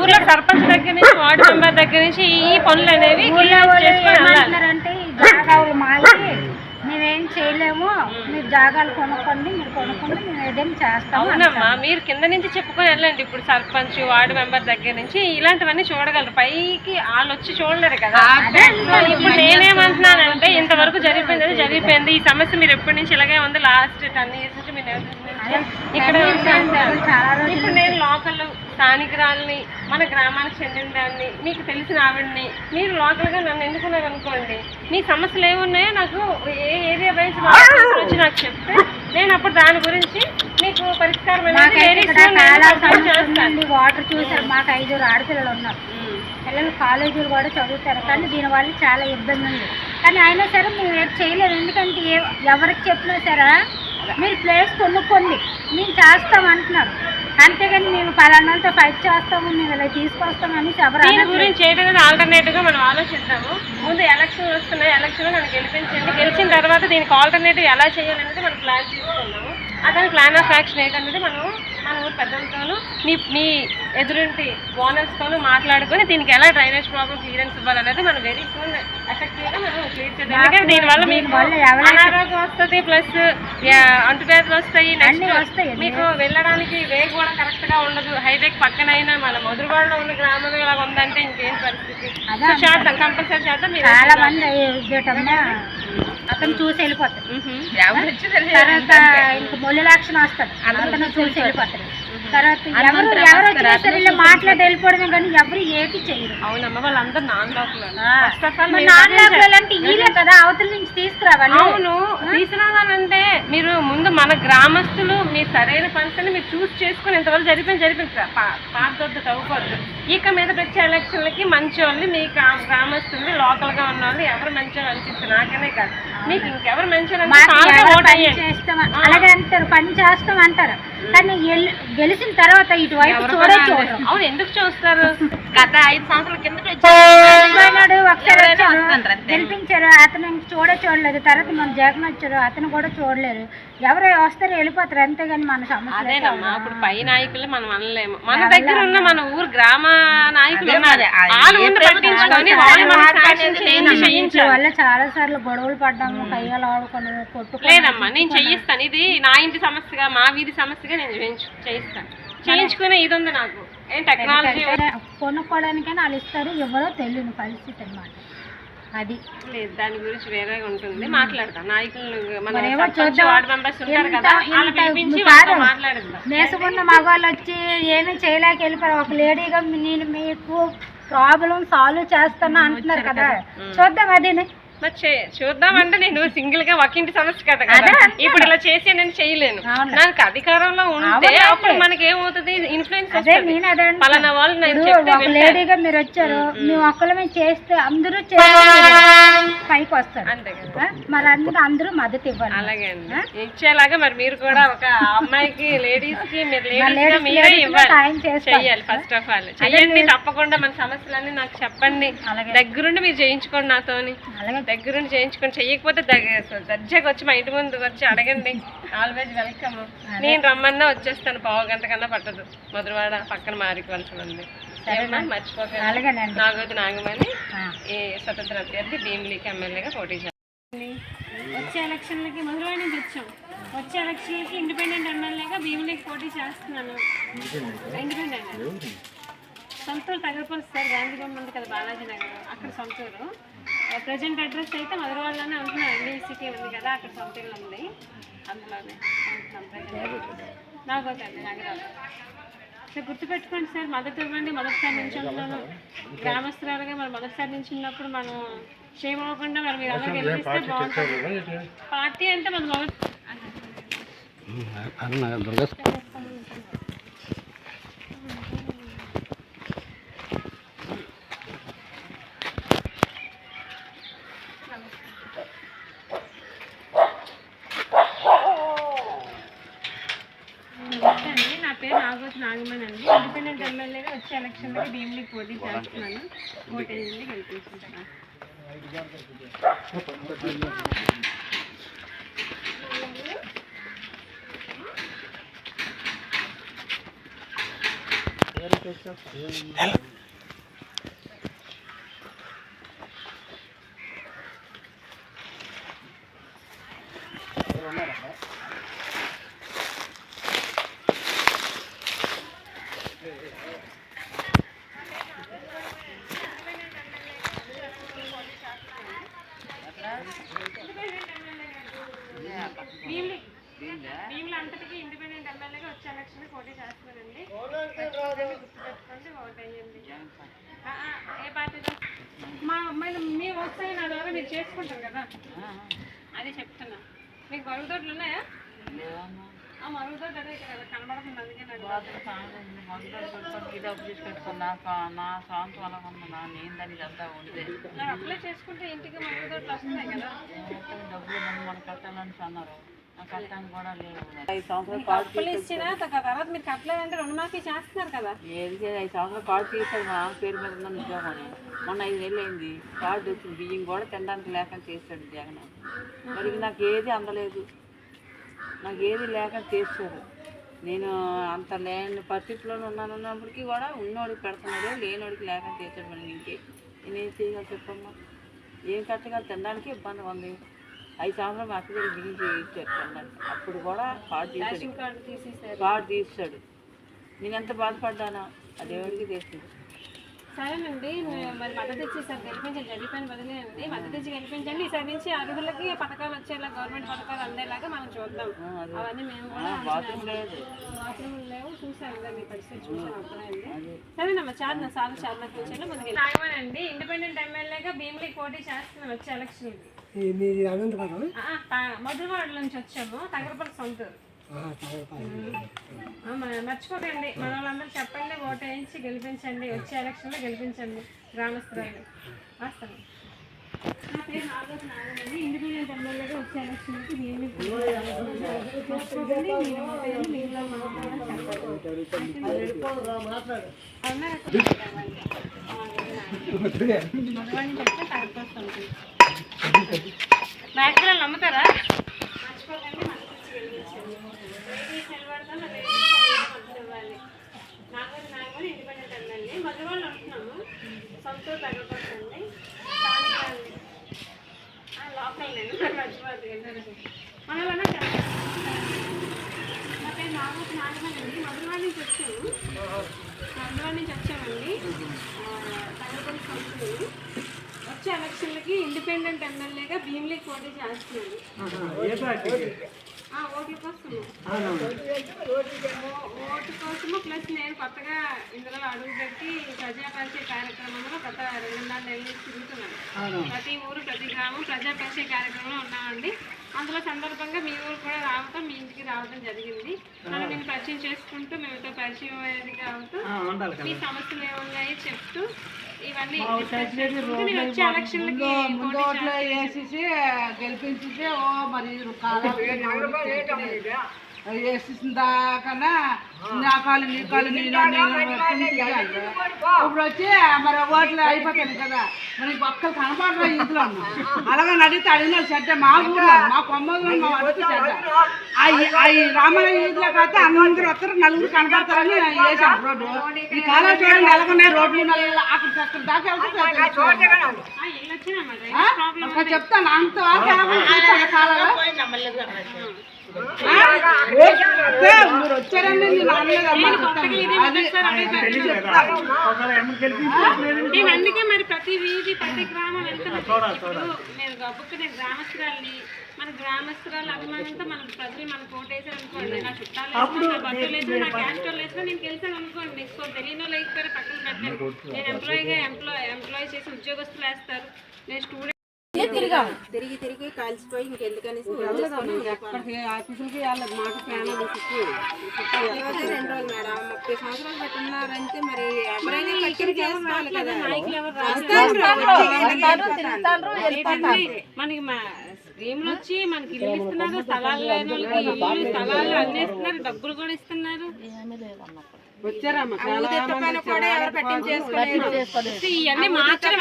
ఊర్లో సర్పంచ్ దగ్గర నుంచి వార్డు మెంబర్ దగ్గర నుంచి ఈ పనులు అనేవి ఏమంటున్నారంటే ఈ జాగాలు మాకి మేమేం చేయలేము, మీరు జాగాలు కొనుక్కోండి, మీరు కొనుక్కోండి, మేము ఏదైనా చేస్తాము. అవునమ్మా, మీరు కింద నుంచి చెప్పుకొని వెళ్ళండి. ఇప్పుడు సర్పంచ్ వార్డు మెంబర్ దగ్గర నుంచి ఇలాంటివన్నీ చూడగలరు, పైకి వాళ్ళు వచ్చి చూడలేరు కదా. ఇప్పుడు నేనేమంటున్నానంటే ఇంతవరకు జరిగిపోయింది. ఈ సమస్య మీరు ఎప్పటి నుంచి ఇలాగే ఉంది, లాస్ట్ 10 years నుంచి మీరు ఇక్కడ ఇప్పుడు నేను లోకల్ స్థానికురాలని, మన గ్రామానికి చెందిన దాన్ని, మీకు తెలిసిన ఆవిడని, మీరు లోకల్గా నన్ను ఎన్నుకున్నారు అనుకోండి, మీ సమస్యలు ఏమున్నాయో నాకు ఏ ఏరియా వైజ్ వచ్చి నాకు చెప్తే నేను అప్పుడు దాని గురించి మీకు పరిష్కారం వాటర్ చూసారు. మాకు 5 ఆడపిల్లలు ఉన్నారు, పిల్లలు కాలేజీలు కూడా చదువుతారు, కానీ దీనివల్ల చాలా ఇబ్బంది ఉంది. కానీ అయినా సరే మేము ఏం చేయలేదు, ఎందుకంటే ఎవరికి చెప్పినా సరే మీరు ప్లేస్ కొనుక్కోండి మేము చేస్తాం అంటున్నారు, అంతేగాని మేము పలానాతో ఫైట్ చేస్తాము, మేము ఇలా తీసుకొస్తాం అని దీని గురించి ఏంటనేది ఆల్టర్నేటివ్ గా మనం ఆలోచిద్దాము. ముందు ఎలక్షన్ వస్తున్నాయి, ఎలక్షన్ లో నన్ను గెలిపించండి, గెలిచిన తర్వాత దీనికి ఆల్టర్నేటివ్ ఎలా చేయాలనేది మనం ప్లాన్ తీసుకున్నాము. అతని ప్లాన్ ఆఫ్ యాక్షన్ ఏంటనేది మనం మన ఊరు పెద్దలతోనూ మీ ఎదురింటి ఓనర్స్తోనూ మాట్లాడుకొని దీనికి ఎలా డ్రైనేజ్ ప్రాబ్లం క్లియరెన్స్ ఇవ్వాలనేది మనం వెరీ సూన్ ఎఫెక్టివ్గా మనం క్లియర్ చేద్దాం. ఎందుకంటే దీనివల్ల మీకు అనారోగ్యం వస్తుంది, ప్లస్ అంటువ్యాధులు వస్తాయి, నెక్స్ట్ మీకు వెళ్ళడానికి వే కూడా కరెక్ట్ గా ఉండదు. హైవేకి పక్కనైనా మన మధురవాడలో ఉన్న గ్రామం ఇలా ఉందంటే ఇంకేం పరిస్థితి. చేద్దాం, కంపల్సరీ చేద్దాం. మీరు చాలా మంది అతను చూసి వెళ్ళిపోతాడు, తర్వాత ఇంక మొల్లి లక్షణ వస్తాడు, అతను చూసి వెళ్ళిపోతాడు. తర్వాత ఎవరు వచ్చినా సరే ఇలా మాట్లాడి వెళ్ళిపోవడమే కానీ ఎవరు ఏటి చేయరు. అవునమ్మ, వాళ్ళందరూ నాన్ లోకల్ అంటే వీలే కదా అవతల నుంచి తీసుకురావాలి. అవును, తీసుకురావాలంటే మీరు ముందు మన గ్రామస్తులు మీ సరైన పనులని మీరు చూస్ చేసుకుని ఇంతవరకు జరిపింది పాతొద్దు తవ్వుకోవద్దు. ఇక మీద వచ్చే ఎలక్షన్లకి మంచి వాళ్ళు మీ గ్రామస్తులు లోకల్ గా ఉన్న వాళ్ళు ఎవరు మంచి వాళ్ళు అనిపిస్తుంది, నాకనే కాదు మీకు ఇంకెవరు మంచి చేస్తాం అలాగే అంటారు, పని చేస్తాం అంటారు, కానీ గెలిచిన తర్వాత ఇటువైపు చూడొచ్చు. అవును, ఎందుకు చూస్తారు? గత 5 సంవత్సరాల కిందకి ఒకసారి గెలిపించారు, అతను చూడలేదు. తర్వాత మన జగన్ వచ్చారు, అతను కూడా చూడలేరు. ఎవరు వస్తారు వెళ్ళిపోతారు, అంతేగాని మన సమస్య అదేనమ్మా. ఇప్పుడు పై నాయకులు మనం అనలేము, మన దగ్గర ఉన్న మన ఊరు గ్రామ నాయకులు వల్ల చాలా సార్లు గొడవలు పడ్డాము, కయ్యాలు ఆడుకొని లేదమ్మా, నేను చేయిస్తాను. ఇది నా ఇంటి సమస్యగా, మా వీధి సమస్యగా నేను చేయిస్తాను. చేయించుకునే ఇది ఉంది నాకు. ఏం టెక్నాలజీ కొనుక్కోవడానికైనా వాళ్ళు ఇస్తారు, ఎవరో తెలియని పరిస్థితి అన్నమాట. అది లేదు, దాని గురించి వేరే ఉంటుంది, మాట్లాడతాం. నాయకులు వార్డు మెంబర్స్ ఉంటారు కదా, మాట్లాడదాం. మేసుకున్న మగవాళ్ళు వచ్చి ఏమీ చేయలేక వెళ్ళిపోయారు. ఒక లేడీగా నేను మీకు ప్రాబ్లం సాల్వ్ చేస్తాను అంటున్నారు కదా, చూద్దాం. అదే మరి చూద్దామంటే నేను సింగిల్ గా ఒకింటి సమస్య కదా కదా, ఇప్పుడు ఇలా చేసి నేను చేయలేను. నాకు అధికారంలో ఉంటే అప్పుడు మనకి ఏమవుతుంది, ఇన్ఫ్లుయెన్స్ పలానా వాళ్ళు లేడీగా మీరు వచ్చారు, మీ ఒక్కళ్ళమే చేస్తే అందరూ పైకి వస్తారు, అంతే కదా. మరి అందరూ మద్దతు ఇవ్వాలి. అలాగే అండి, ఇచ్చేలాగా మరి మీరు కూడా ఒక అమ్మాయికి లేడీస్ కి మీరే ఇవ్వాలి, చెయ్యాలి. ఫస్ట్ ఆఫ్ ఆల్ చెయ్యండి తప్పకుండా. మన సమస్యలన్నీ నాకు చెప్పండి, దగ్గరుండి మీరు చేయించుకోండి నాతోని, దగ్గరుండి చేయించుకొని. చెయ్యకపోతే దర్జాగా వచ్చి మా ఇంటి ముందు వచ్చి అడగండి, ఆల్వేజ్ వెల్కమ్. నేను రమ్మన్నా వచ్చేస్తాను, పావు గంట కన్నా పట్టదు. మధురవాడ పక్కన మారికోవాల్సి ఉంది, మర్చిపోకండి. నాగోతి నాగమణి ఈ స్వతంత్ర అభ్యర్థి భీమిలీకి ఎమ్మెల్యేగా పోటీ చేస్తాను. వచ్చే ఎలక్షన్లకి మధురవాడ నుంచి వచ్చాం, వచ్చే ఎలక్షన్లకి ఇండిపెండెంట్ ఎమ్మెల్యేగా భీమిలీకి పోటీ చేస్తున్నాను. ఇండిపెండెంట్ సొంతూరు తగరపల్లి సార్, గాంధీ బొమ్మ ఉంది కదా బాలాజీ నగర్, అక్కడ సొంతూరు. ప్రజెంట్ అడ్రస్ అయితే మధురవాడలోనే ఉంటున్నాను, ఎన్డీసీటీ ఉంది కదా అక్కడ సొంతూరు ఉంది, అందులోనే ఉంటున్నాం. నాగోతండి నగరాలు సార్, గుర్తుపెట్టుకోండి సార్, మద్దతు ఇవ్వండి. మొదటిసారి నుంచి ఉన్నాను గ్రామస్తురాలుగా, మరి మొదటిసారి నుంచి ఉన్నప్పుడు మనం క్షేమం అవ్వకుండా మరి మీరు అలా గెలిపిస్తే బాగుంటుంది. పార్టీ అంటే మన మొదటి నాగమణి అండి. ఇండిపెండెంట్ ఎమ్మెల్యేగా వచ్చే ఎలక్షన్లకి భీమిలికి పోటీ చేస్తున్నాను. ఓటేయండి, గెలిపించుకుంటాను. భీమిలి అంతటికి ఇండిపెండెంట్ ఎమ్మెల్యేగా వచ్చే ఎలక్షన్ పోటీ చేస్తున్నానండి. గుర్తుపెట్టుకోండి, ఓటేయండి. ఏ పార్టీలో మా అమ్మాయిలు మీ వస్తాయి నా ద్వారా మీరు చేసుకుంటారు కదా, అది చెప్తున్నా. మీకు మరుగుదొడ్లు ఉన్నాయా? మరుగుదొడ్లు అదే ఇక్కడ కనబడుతుంది, అందుకే అప్లై చేసుకుంటే ఇంటికి మరుగుదొడ్లు వస్తున్నాయి కదా. అప్పులు ఇచ్చినా తర్వాత మీరు కట్టలేదంటే రుణమాఫీ చేస్తున్నారు కదా. 5 సంవత్సరాలు కార్డు తీసాడు మా పేరు మీద ఉన్న ఉద్యోగం. మొన్న 5 నెలలు అయింది కార్డు వచ్చింది, బియ్యం కూడా తినడానికి లేక చేశాడు జగన్. మరి నాకు ఏది అందలేదు, నాకు ఏది లేక చేశాడు. నేను అంత లేని పరిస్థితిలోనే ఉన్నప్పటికీ కూడా ఉన్నోడికి పెడుతున్నాడు, లేనోడికి లేక చేశాడు. మరి ఇంకే నేనేం చేయగలను చెప్పమ్మా? ఏం కట్టగల తినడానికి ఇబ్బంది ఉంది. 5 సంవత్సరాలు మా అక్క దగ్గర బియ్యం చేయించారు తినడానికి, అప్పుడు కూడా కార్డు తీసాడు. నేను ఎంత బాధపడ్డానో అదేవాడికి తెలిసింది. సరేనండి, మరి మద్దతు ఇచ్చేసారు, గెలిపించండి. జడిపోయిన వదిలేయండి, మద్దతు ఇచ్చి గెలిపించండి. ఈసారి నుంచి అర్హులకి పథకాలు వచ్చేలా, గవర్నమెంట్ పథకాలు అందేలాగా మనం చూద్దాం. అవన్నీ మేము కూడా బాత్రూమ్ లేవు, చూసాను కదా మీ పరిస్థితి, చూసాను అర్థమైంది. సరేనమ్మా, చాలా చాలా ఫ్యూచర్లో ముందుకు నాగమనండి. ఇండిపెండెంట్ ఎమ్మెల్యేగా భీమిలికి పోటీ చేస్తున్నాం వచ్చే ఎలక్షన్కి. మధురవాడ నుంచి వచ్చాము, తగరపల్లి సొంతూరు. మర్చిపోకండి, మన వాళ్ళందరూ చెప్పండి, ఓటు వేయించి గెలిపించండి, వచ్చే ఎలక్షన్లో గెలిపించండి గ్రామస్తురాలు. వస్తాను. నా పేరు నాగమణి. ఇండిపెండెంట్ ఎమ్మెల్యేగా వచ్చే ఎలక్షన్కి మ్యాక్సిమం నమ్ముతారా? మర్చిపోకండి, నాగమణి ఇండిపెండెంట్ ఎమ్మెల్యే. మధురవాళ్ళు ఉంటున్నాము, సొంతూరు తగ్గపోతుంది. లోకల్ నేను మర్చిపోతుంది మన వాళ్ళ చెప్తాను. నా పేరు నాగమణి అండి. మధురవాళ్ళ నుంచి వచ్చామండి, తగ్గపల్లి సొంతూరు. వచ్చే ఎలక్షన్లకి ఇండిపెండెంట్ ఎమ్మెల్యేగా భీమిలికి పోటీ చేస్తున్నాను. ఓటు కోసము ప్లస్ నేను కొత్తగా ఇందులో అడుగుపెట్టి ప్రజాపరిచయ కార్యక్రమంలో గత 2.5 నెలలు తిరుగుతున్నాను. ప్రతి ఊరు ప్రతి గ్రామం ప్రజాపరిచయ కార్యక్రమంలో ఉన్నామండి. అందులో సందర్భంగా మీ ఊరు కూడా రావటం, మీ ఇంటికి రావడం జరిగింది. మనం నేను పరిచయం చేసుకుంటూ, మేముతో పరిచయం అయ్యేదిగా అవుతూ, మీ సమస్యలు ఏమున్నాయి చెప్తూ, ఇవన్నీ వచ్చే ఎలక్షన్లకి గెలిపించితే మరి వేసేసిన దాకన్నా నా కాలు నీ కాలు ఇప్పుడు వచ్చి మరి ఓట్లు అయిపోతాయి కదా, మరి ఒక్కరు కనపడరా ఇంట్లో అలాగే అడిగితే అడిగిన చెడ్డ మా ఊళ్ళో మా కొమ్మలో మా వచ్చి చెడ్డ అవి రామాలయ వీధిలో కాకపోతే అందరూ వస్తారు, నలుగురు కనపడతారని వేసాం రోడ్డు. ఈ కాలం చూడండి నెలకొన్నాయి రోడ్లు, అక్కడ దాకా చెప్తాను అంత కాలంలో మీరు వచ్చారండి. నేను అందుకే మరి ప్రతి వీధి ప్రతి గ్రామం వెళ్తున్నాను. నేను గొప్పకి గ్రామస్తురాలని, మన గ్రామస్తురాల అభిమానంతో మన ప్రజలు మన కోటేసారు అనుకోండి. నా చుట్టాలు వేసినా, నా బంధువులు వేసినా, నా క్యాస్ట్ వాళ్ళు వేసినా నేను గెలిచాను అనుకోండి. సో తెలియని వాళ్ళు లేకపోతే పక్కన పెట్టాను. నేను ఎంప్లాయ్ చేసి ఉద్యోగస్తులు వేస్తారు, నేను స్టూడెంట్ తిరిగి కాల్చిపోయి ఇంకెందుకనేసి ఎక్కడికి ఆఫీసులకి వెళ్ళదు. మాకు ప్యానల్ 2 రోజులు మేడం 30 సంవత్సరాలు పెట్టున్నారంటే మరి ఎవరైనా నాయకులు ఎవరు మనకి స్కీమ్లు వచ్చి మనకి ఇల్లు ఇస్తున్నారు, స్థలాలు లేని వాళ్ళకి ఇల్లు స్థలాలు అన్నీ ఇస్తున్నారు, డబ్బులు కూడా ఇస్తున్నారు. వచ్చారమ్మా చాలా ఇవన్నీ మార్చడం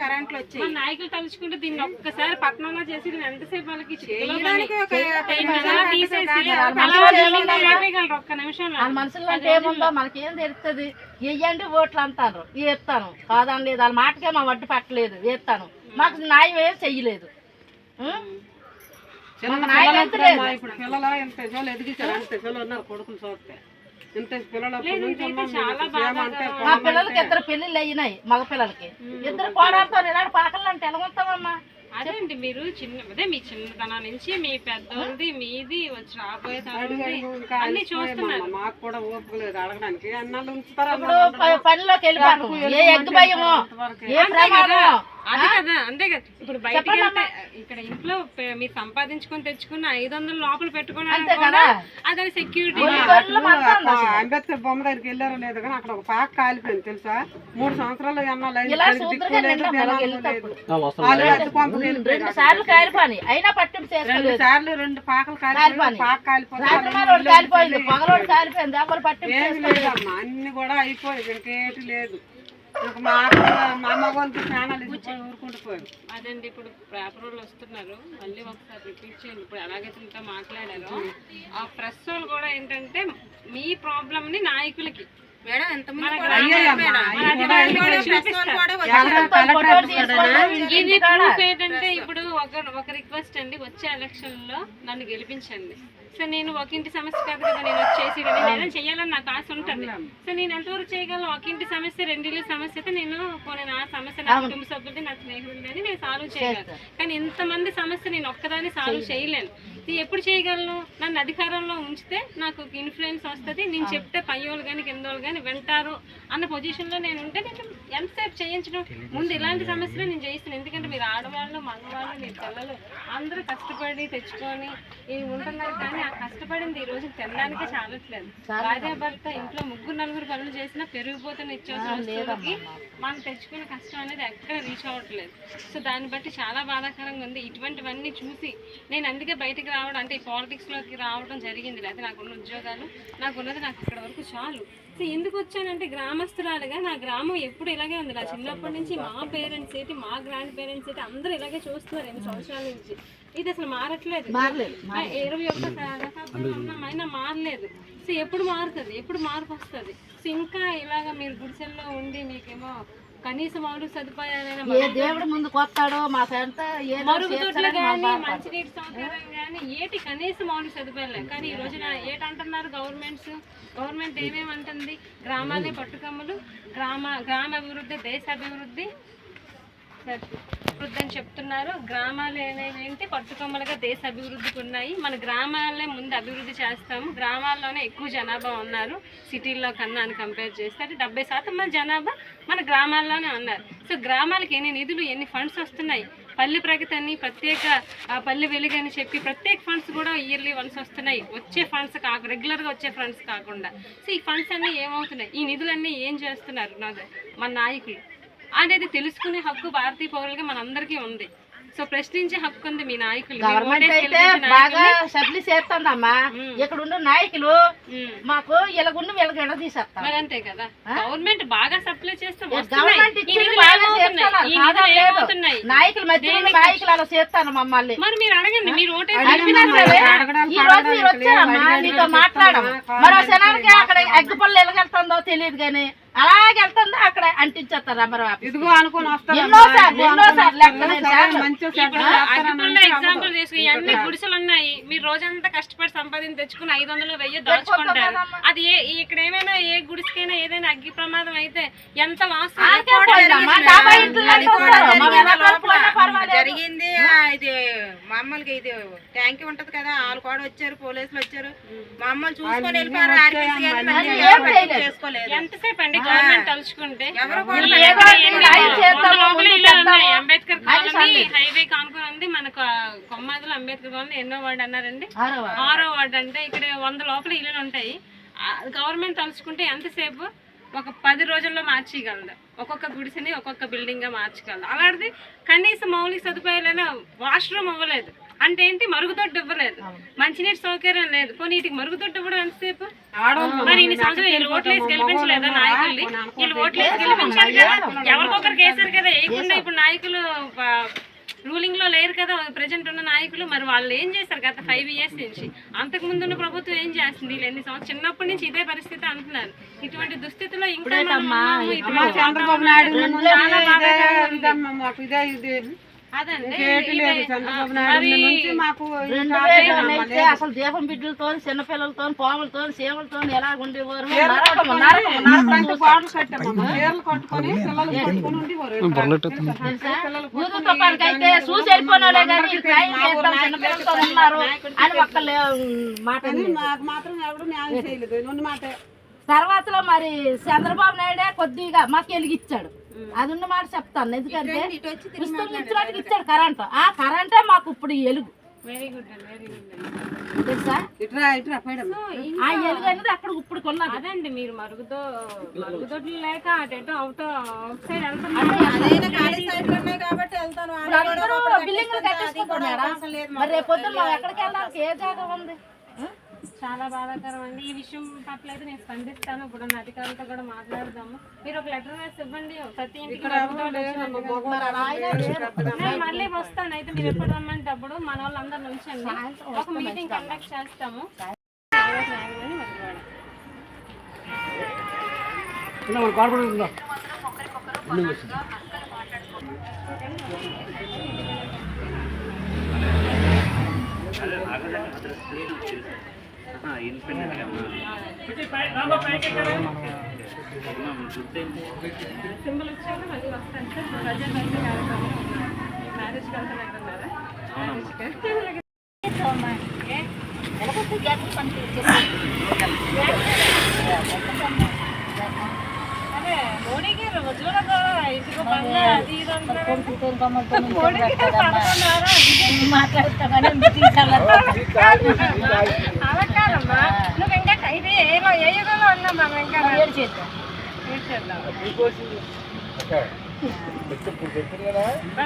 కరెంట్లు వచ్చాయి. మన నాయకులు తలుచుకుంటే దీన్ని ఒక్కసారి పట్టణంలో చేసి దీన్ని ఎంతసేపు వాళ్ళకి ఒక్క నిమిషంలో మనుషులు అంటే ఏముందో మనకేం తెలుస్తుంది. వెయ్యండి ఓట్లు అంటారు, వేస్తాను కాదని లేదు. వాళ్ళ మాటకే మా వడ్డు పట్టలేదు, వేస్తాను. మాకు న్యాయం ఏం చెయ్యలేదు. ఇప్పుడు పిల్లలు ఎంత పిల్లలు ఎదిగించారు, అంత పిల్లలు ఉన్నారు కొడుకులు చూస్తే. ఇంత పిల్లలు మా పిల్లలకి 2 పెళ్లిళ్ళు అయినాయి, మగ పిల్లలకి 2 కోడలతో ఇలాంటి పలకలు అంటే ఎలా ఉంటామమ్మా? అదేంటి మీరు మీ చిన్నతనం నుంచి మీ పెద్దోళ్ళది మీది వచ్చి రాబోయే అన్ని చూస్తున్నారు. మాకు కూడా ఓపికలేదు అడగడానికి. అన్నాళ్ళు ఉంచుతారు. పనిలోకి వెళ్ళిపోయాను. ఏ ఎగ్గు భయమో, ఏ ప్రమాదమో. అదే కదా, అంతే కదా. ఇప్పుడు బయటకి వెళ్తే ఇక్కడ ఇంట్లో మీరు సంపాదించుకొని తెచ్చుకున్న 500 లోపల పెట్టుకున్నారు కదా, అదే సెక్యూరిటీ. అంబేద్కర్ బొమ్మ దగ్గరికి వెళ్ళారో లేదు కానీ అక్కడ ఒక పాక కాలిపోయింది తెలుసా. 3 సంవత్సరాలు అన్నాళ్ళు 2 సార్లు కాలిపోయి అయినా పట్టింపు చేసుకోలేదు. 2 సార్లు 2 పాకలు కాలిపోయింది. పాక కాలిపోయింది, పగలోడు కాలిపోయింది. ఎవరు పట్టింపు లేదమ్మా, అన్ని కూడా అయిపోయింది, ఇంకేటి లేదు. మా అమ్మ వాళ్ళకి ఛానల్ ఊరుకుంటుపోయారు. అదండి ఇప్పుడు పేపర్ వాళ్ళు వస్తున్నారు, మళ్ళీ ఒకసారి రిపీట్ చేయండి. ఇప్పుడు ఎలాగైతే ఇంకా మాట్లాడారో ఆ ప్రెస్ వాళ్ళు కూడా ఏంటంటే మీ ప్రాబ్లం ని నాయకులకి ఏంటంటే ఇప్పుడు ఒక రిక్వెస్ట్ అండి, వచ్చే ఎలక్షన్ లో నన్ను గెలిపించండి. సో నేను ఒక ఇంటి సమస్య కాదు కదా నేను వచ్చేసి నేను చేయాలని నాకు ఆశ ఉంటుంది. సో నేను ఎంతవరకు చేయగలను? ఒక ఇంటి సమస్య, 2 ఇళ్ళ సమస్య అయితే నేను నా సమస్య నా కుటుంబ సభ్యులది, నా స్నేహితులది నేను సాల్వ్ చేయగలను. కానీ ఇంతమంది సమస్య నేను ఒక్కదాన్ని సాల్వ్ చేయలేను. ఎప్పుడు చేయగలను? నన్ను అధికారంలో ఉంచితే నాకు ఇన్ఫ్లుయెన్స్ వస్తుంది, నేను చెప్తే పయ్యోళ్ళు కానీ కిందోళ్ళు కానీ వింటారు అన్న పొజిషన్లో నేను ఉంటే నేను ఎంతసేపు చేయించడం. ముందు ఇలాంటి సమస్యలు నేను చేయిస్తాను. ఎందుకంటే మీరు ఆడవాళ్ళు, మగవాళ్ళు, మీ పిల్లలు అందరూ కష్టపడి తెచ్చుకొని ఉంటున్నారు. కానీ ఆ కష్టపడింది ఈ రోజు తినడానికే చాలట్లేదు. భార్యాభర్త ఇంట్లో 3-4 పనులు చేసినా పెరిగిపోతున్న నిత్యావసర వస్తువులకి మనం తెచ్చుకునే కష్టం అనేది ఎక్కడ రీచ్ అవ్వట్లేదు. సో దాన్ని బట్టి చాలా బాధాకరంగా ఉంది. ఇటువంటివన్నీ చూసి నేను అందుకే బయటకు రావడం, అంటే ఈ పాలిటిక్స్లోకి రావడం జరిగింది. లేకపోతే నాకున్న ఉద్యోగాలు నాకున్నది నాకు ఇక్కడ వరకు చాలు. సో ఎందుకు వచ్చానంటే గ్రామస్తురాలుగా నా గ్రామం ఎప్పుడు ఇలాగే ఉంది. నా చిన్నప్పటి నుంచి మా పేరెంట్స్ ఏంటి, మా గ్రాండ్ పేరెంట్స్ ఏంటి అందరూ ఇలాగే చూస్తున్నారు 8 సంవత్సరాల నుంచి. ఇది అసలు మారట్లేదు. 21వ శతాబ్దంలో ఉన్నామైనా మారలేదు. సో ఎప్పుడు మారుతుంది? ఎప్పుడు మార్పు వస్తుంది? సో ఇంకా ఇలాగా మీరు గుడిసెల్లో ఉండి మీకేమో కనీస మౌలిక సదుపాయాలైనా దేవుడు ముందుకు వస్తాడో మా మరుగుదొడ్లు కానీ మంచినీటి సౌకర్యం కానీ ఏటి కనీస మౌలిక సదుపాయాలే. కానీ ఈ రోజున ఏటంటున్నారు గవర్నమెంట్ ఏమేమంటుంది? గ్రామాలే పట్టుకమ్మలు, గ్రామ అభివృద్ధి దేశ అభివృద్ధి అని చెప్తున్నారు. గ్రామాలు ఏంటి పట్టుకొమ్మలుగా దేశ అభివృద్ధికి ఉన్నాయి. మన గ్రామాలే ముందు అభివృద్ధి చేస్తాము. గ్రామాల్లోనే ఎక్కువ జనాభా ఉన్నారు సిటీల్లో కన్నా అని కంపేర్ చేస్తే. అంటే 70% మంది జనాభా మన గ్రామాల్లోనే ఉన్నారు. సో గ్రామాలకి ఎన్ని నిధులు, ఎన్ని ఫండ్స్ వస్తున్నాయి. పల్లె ప్రగతి అని ప్రత్యేక పల్లె వెలుగు అని చెప్పి ప్రత్యేక ఫండ్స్ కూడా ఇయర్లీ వన్స్ వస్తున్నాయి. వచ్చే ఫండ్స్ రెగ్యులర్గా వచ్చే ఫండ్స్ కాకుండా. సో ఈ ఫండ్స్ అన్నీ ఏమవుతున్నాయి? ఈ నిధులన్నీ ఏం చేస్తున్నారు మన నాయకులు అనేది తెలుసుకునే హక్కు భారతీయ పౌరులుగా మనందరికీ ఉంది. సో ప్రశ్నించే హక్కు ఉంది మీ నాయకులు. గవర్నమెంట్ అయితే బాగా సబ్లీ చేస్తుందమ్మా. ఇక్కడ ఉన్న నాయకులు మాకు ఇలాగుండి వీళ్ళకి ఎలా తీసేస్తారు. మరి అంతే కదా, గవర్నమెంట్ బాగా సప్లై చేస్తే నాయకుల మధ్య నాయకులు అలా చేస్తాను మమ్మల్ని. మరి మీరు అడగండి, మీరు ఈ రోజు మీరు వచ్చారమ్మా, మీతో మాట్లాడము. మరో క్షణానికి అక్కడ అగ్గిపళ్ళు ఎలాగెళ్తుందో తెలియదు కానీ అలాగే వెళ్తుందో అక్కడ అంటించేస్తారు రబ్బర్. ఇదిగో అనుకుని ఎగ్జాంపుల్ తీసుకుని అన్ని గుడిసెలు ఉన్నాయి. మీరు రోజంతా కష్టపడి సంపాదించి తెచ్చుకుని 500 1000 దాచుకుంటారు. అది ఇక్కడ ఏమైనా ఏ గుడిసెకైనా ఏదైనా అగ్గి ప్రమాదం అయితే ఎంత జరిగింది. ఇది మామూలుగా ఇది ట్యాంక్ ఉంటది కదా, వాళ్ళు కూడా వచ్చారు, పోలీసులు వచ్చారు, మామూలు చూసుకొని వెళ్ళిపోయారు. ఎంతసేపు అండి గవర్నమెంట్ తలుచుకుంటే? అంబేద్కర్ కాలనీ హైవే కానుకొని ఉంది మనకు కొమ్మాదులు. అంబేద్కర్ కాలనీ ఎన్నో వార్డు అన్నారండి? 6వ వార్డు. అంటే ఇక్కడ 100 లోపల ఇల్లులు ఉంటాయి. గవర్నమెంట్ తలుచుకుంటే ఎంతసేపు? ఒక 10 రోజుల్లో మార్చేయగలదు. ఒక్కొక్క గుడిసెని ఒక్కొక్క బిల్డింగ్ గా మార్చగలదు. అలాంటిది కనీస మౌలిక సదుపాయాలైనా వాష్రూమ్ అవ్వలేదు. అంటే ఏంటి మరుగుదొడ్డు ఇవ్వలేదు, మంచినీటి సౌకర్యం లేదు. పోనీ వీటికి మరుగుదొడ్డు ఇవ్వడం ఎంతసేపు? మరి ఇన్ని సంవత్సరాలు వీళ్ళు ఓట్లేసి గెలిపించలేదా నాయకుల్ని? వీళ్ళు ఓట్లేసి గెలిపించారు కదా, ఎవరికొకరికి వేసారు కదా, వేయకుండా ఇప్పుడు నాయకులు రూలింగ్ లో లేరు కదా ప్రెజెంట్ ఉన్న నాయకులు. మరి వాళ్ళు ఏం చేస్తారు గత 5 years నుంచి? అంతకు ముందు ఉన్న ప్రభుత్వం ఏం చేస్తుంది? వీళ్ళు ఎన్ని సంవత్సరాలు చిన్నప్పటి నుంచి ఇదే పరిస్థితి అంటున్నారు. ఇటువంటి దుస్థితిలో ఇంకా చంద్రబాబు నాయుడు అసలు దీపం బిడ్డలతో చిన్నపిల్లలతో పాములతో సేవలతో ఎలా ఉండేవారు. ఊదు తుఫానికైతే చూసి వెళ్ళిపోయినాడే కానీ చిన్నపిల్లలతో ఉన్నారు అని ఒక్క మాట మాత్రం ఎవరు న్యాయం చేయలేదు మాట. తర్వాతలో మరి చంద్రబాబు నాయుడే కొద్దిగా మాకు వెలిగిచ్చాడు, అది ఉన్న మాట చెప్తాను. ఎందుకంటే పుస్తకం ఇచ్చాడు కరెంట్, ఆ కరెంటే మాకు ఇప్పుడు ఎలుగు. తెలుసా ఆ ఎలుగు అనేది అక్కడ ఇప్పుడు కొన్నది. అదండి మీరు మరుగుదొడ్లు లేక అటు అవుట్ సైడ్ బిల్డింగ్లు కట్టేసుకుంటున్నాడా? మరి రేపు పొద్దున్న ఎక్కడికి వెళ్ళడానికి ఏ జాగా ఉంది? చాలా బాధాకరం అండి. ఈ విషయం పట్ల అయితే నేను స్పందిస్తాను. ఇప్పుడు ఉన్న అధికారులతో కూడా మాట్లాడదాము. మీరు ఒక లెటర్ రాసి ఇవ్వండి ప్రతి ఇంటికి. నేను మళ్ళీ వస్తాను. అయితే మీరు ఎప్పుడు రమ్మంటే అప్పుడు మన వాళ్ళందరూ ఉంచండి, ఒక మీటింగ్ కండక్ట్ చేస్తాము. సింబల్ వచ్చాక మళ్ళీ వస్తాను సార్. ప్రజెంట్ అయితే మ్యారేజ్కి వెళ్తానంటున్నారా? అదే మోడీ గారు ఉజ్వలంగా ఇంటికి బంగా అది ఇది అంటారు. అలా కాదమ్మా, నువ్వు ఇంకా ఇది ఏ యుగంలో ఉన్నాం మనం? ఇంకా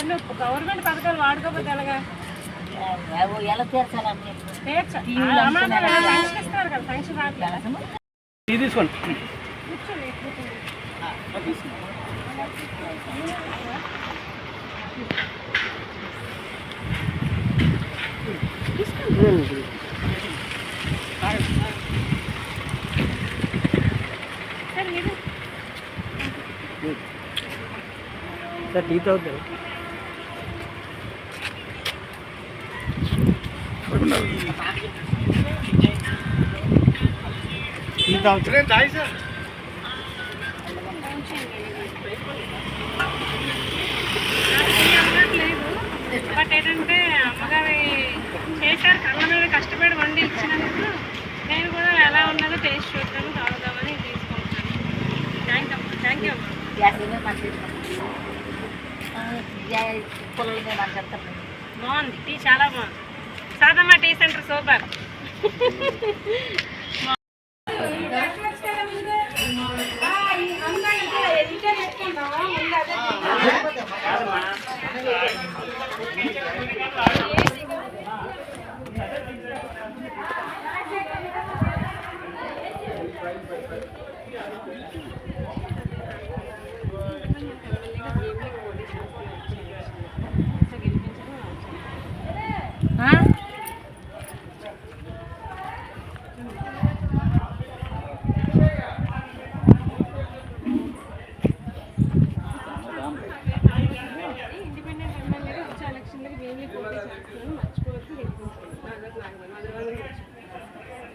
నువ్వు గవర్నమెంట్ పథకాలు వాడుకోకపోతే ఎలాగా? ఎలా తీర్చాలని ఇస్తారు కదా పెన్షన్ రావట్లేదు. తీసుకోండి. సార్ టీ తాగుతారు? టీ తాగుతారు సార్? బట్ ఏంటంటే అమ్మగారి చేశారు, కళ్ళ మీద కష్టపడి వండి ఇచ్చినందుకు నేను కూడా ఎలా ఉన్నదో టేస్ట్ చూద్దాము, తాగుదామని తీసుకుంటాను. థ్యాంక్ యూ బాగుంది టీ, చాలా బాగుంది. సాదమ్మ టీ సెంటర్ సూపర్.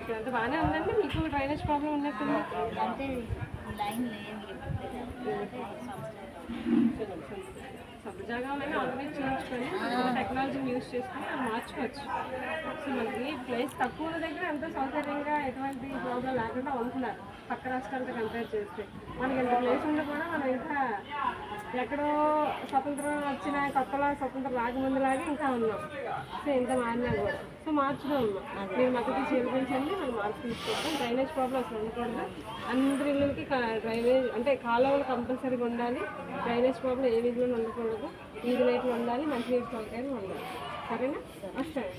ఇదంతా బాగానే ఉందండి. మీకు డ్రైనేజ్ ప్రాబ్లం ఉన్నట్టుంది. అంటే లైన్ సొంత జాగాలైనా ఆర్గనైజ్ చేయించుకొని టెక్నాలజీని యూజ్ చేసుకొని అది మార్చుకోవచ్చు. సో మనకి ప్లేస్ తక్కువ దగ్గర ఎంతో సౌకర్యంగా ఎటువంటి ప్రాబ్లం లేకుండా ఉంటున్నారు పక్క రాష్ట్రాలతో కంపేర్ చేస్తే. మనకి ఎంత ప్లేస్ ఉంటే కూడా మనం ఇంకా ఎక్కడో స్వతంత్రం వచ్చిన కొత్తలా స్వతంత్రం రాకముందులాగే ఇంకా ఉన్నాం. సో ఇంత మారినా కూడా సో మార్చులో ఉన్నాం. మీరు మద్దతు చేయించండి, మనం మార్పు తీసుకొస్తాం. డ్రైనేజ్ ప్రాబ్లం అసలు ఉండకూడదు. అందరి ఇళ్ళకి డ్రైనేజ్ అంటే కాలువలు కంపల్సరీగా ఉండాలి. డ్రైనేజ్ ప్రాబ్లం ఏ వీధిలో ఉండకూడదు. వీధి లైట్లు ఉండాలి, మంచినీటి సౌకర్యం ఉండాలి. సరేనా? వస్తాను.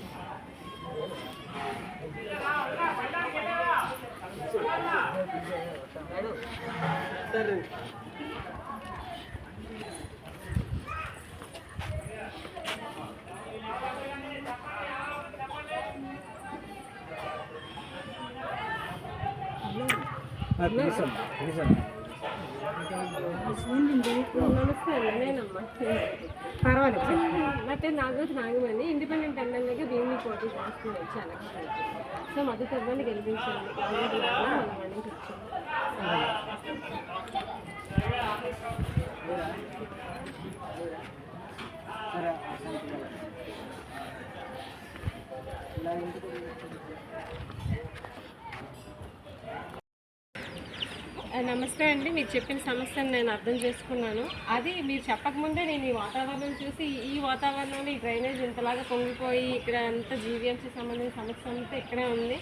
నమస్తే అండి, నేనమ్మా. పర్వాలేదు. నా పేరు నాగవతి నాగమణి, ఇండిపెండెంట్ ఎమ్మెల్యేగా భీమిలి పోటీ చేస్తున్నాను వచ్చాను. సో మద్దతు ఇవ్వండి, గెలిపించండి. మనం మళ్ళీ నమస్తే అండి. మీరు చెప్పిన సమస్యను నేను అర్థం చేసుకున్నాను. అది మీరు చెప్పకముందే నేను ఈ వాతావరణం చూసి, ఈ వాతావరణంలో ఈ డ్రైనేజ్ ఇంతలాగా పొంగిపోయి ఇక్కడ అంతా జీవీఎంసీ సంబంధించిన సమస్య అంతా ఇక్కడే ఉంది.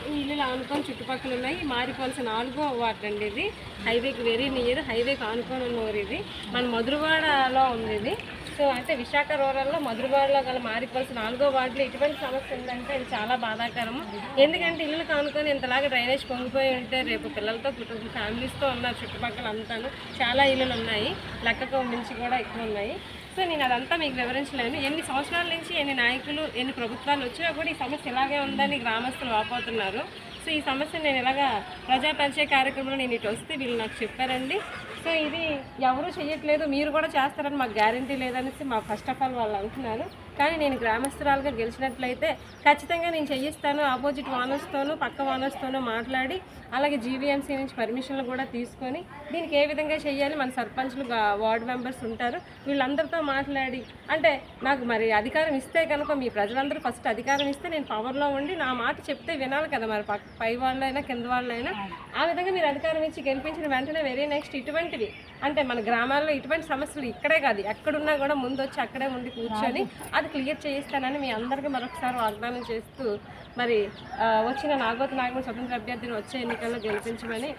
ఈ ఇల్లులు ఆనుకొని చుట్టుపక్కల ఉన్నాయి. మారిపోవాల్సిన 4వ వార్డు అండి ఇది. హైవేకి వెరీ నియర్, హైవేకి ఆనుకొని ఉన్న ఊరు ఇది. మన మధురవాడలో ఉంది ఇది. సో అంటే విశాఖ రూరల్లో మధురవాడలో గల మారిపోవాల్సిన 4వ వార్డులో ఇటువంటి సమస్య ఉందంటే ఇది చాలా బాధాకరము. ఎందుకంటే ఇల్లు కానుకొని ఇంతలాగా డ్రైనేజ్ పొంగిపోయి ఉంటే రేపు పిల్లలతో కుటుంబ ఫ్యామిలీస్తో ఉన్నారు చుట్టుపక్కల అంతాను. చాలా ఇల్లులు ఉన్నాయి, లెక్కకు మించి కూడా ఎక్కువ ఉన్నాయి. సో నేను అదంతా మీకు వివరించలేను. ఎన్ని సంవత్సరాల నుంచి ఎన్ని నాయకులు ఎన్ని ప్రభుత్వాలు వచ్చినా కూడా ఈ సమస్య ఇలాగే ఉందని గ్రామస్తులు వాపోతున్నారు. సో ఈ సమస్య నేను ఇలాగా ప్రజా పరిచయ కార్యక్రమంలో నేను ఇటు వస్తే వీళ్ళు నాకు చెప్పారండి. సో ఇది ఎవరూ చేయట్లేదు, మీరు కూడా చేస్తారని మాకు గ్యారంటీ లేదనేసి మా ఫస్ట్ ఆఫ్ ఆల్ వాళ్ళు అంటున్నారు. కానీ నేను గ్రామస్తురాలుగా గెలిచినట్లయితే ఖచ్చితంగా నేను చేయిస్తాను. ఆపోజిట్ ఓనర్స్తోనూ పక్క ఓనర్స్తోనూ మాట్లాడి, అలాగే జీవీఎంసీ నుంచి పర్మిషన్లు కూడా తీసుకొని దీనికి ఏ విధంగా చేయాలి, మన సర్పంచ్లు వార్డు మెంబర్స్ ఉంటారు, వీళ్ళందరితో మాట్లాడి, అంటే నాకు మరి అధికారం ఇస్తే కనుక మీ ప్రజలందరూ ఫస్ట్ అధికారం ఇస్తే నేను పవర్లో ఉండి నా మాట చెప్తే వినాలి కదా, మరి పై వాళ్ళైనా కింద వాళ్ళైనా. ఆ విధంగా మీరు అధికారం ఇచ్చి గెలిపించిన వెంటనే వెరీ నెక్స్ట్ ఇటువంటివి అంటే మన గ్రామాల్లో ఇటువంటి సమస్యలు ఇక్కడే కాదు ఎక్కడున్నా కూడా ముందు వచ్చి అక్కడే ఉండి కూర్చొని అది క్లియర్ చేయిస్తానని మీ అందరికీ మరొకసారి వాగ్దానం చేస్తూ మరి వచ్చిన నాగవతి నాగమణి స్వతంత్ర అభ్యర్థిని వచ్చే ఎన్నికల్లో గెలిపించమని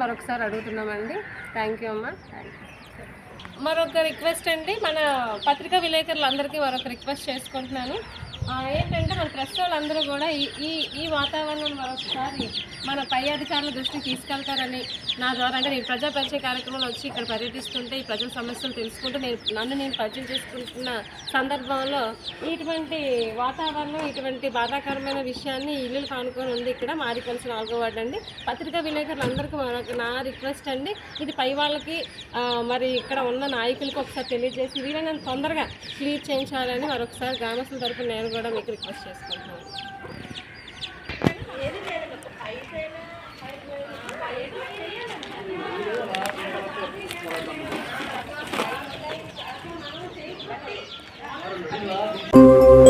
మరొకసారి అడుగుతున్నామండి. థ్యాంక్ యూ అమ్మా. మరొక రిక్వెస్ట్ అండి, మన పత్రికా విలేకరులందరికీ మరొక రిక్వెస్ట్ చేసుకుంటున్నాను. ఏంటంటే మన ప్రెస్ వాళ్ళందరూ కూడా ఈ వాతావరణం మరొకసారి మన పై అధికారుల దృష్టికి తీసుకెళ్తారని నా ద్వారా, అంటే నేను ప్రజా పరిచయ కార్యక్రమంలో వచ్చి ఇక్కడ పర్యటిస్తుంటే ఈ ప్రజల సమస్యలు తెలుసుకుంటూ నేను పరిచయం చేసుకుంటున్న సందర్భంలో ఇటువంటి వాతావరణం ఇటువంటి బాధాకరమైన విషయాన్ని ఇల్లులు కానుకొని ఉంది ఇక్కడ మారిపోవాల్సిన 4వ వార్డు అండి. పత్రికా విలేకరులందరికీ నా రిక్వెస్ట్ అండి, ఇది పై వాళ్ళకి మరి ఇక్కడ ఉన్న నాయకులకు ఒకసారి తెలియజేసి వీళ్ళని తొందరగా క్లియర్ చేయించాలని మరొకసారి గ్రామస్తుల తరపున నేను కూడా మీకు రిక్వెస్ట్ చేసుకుంటున్నాను. Thank you.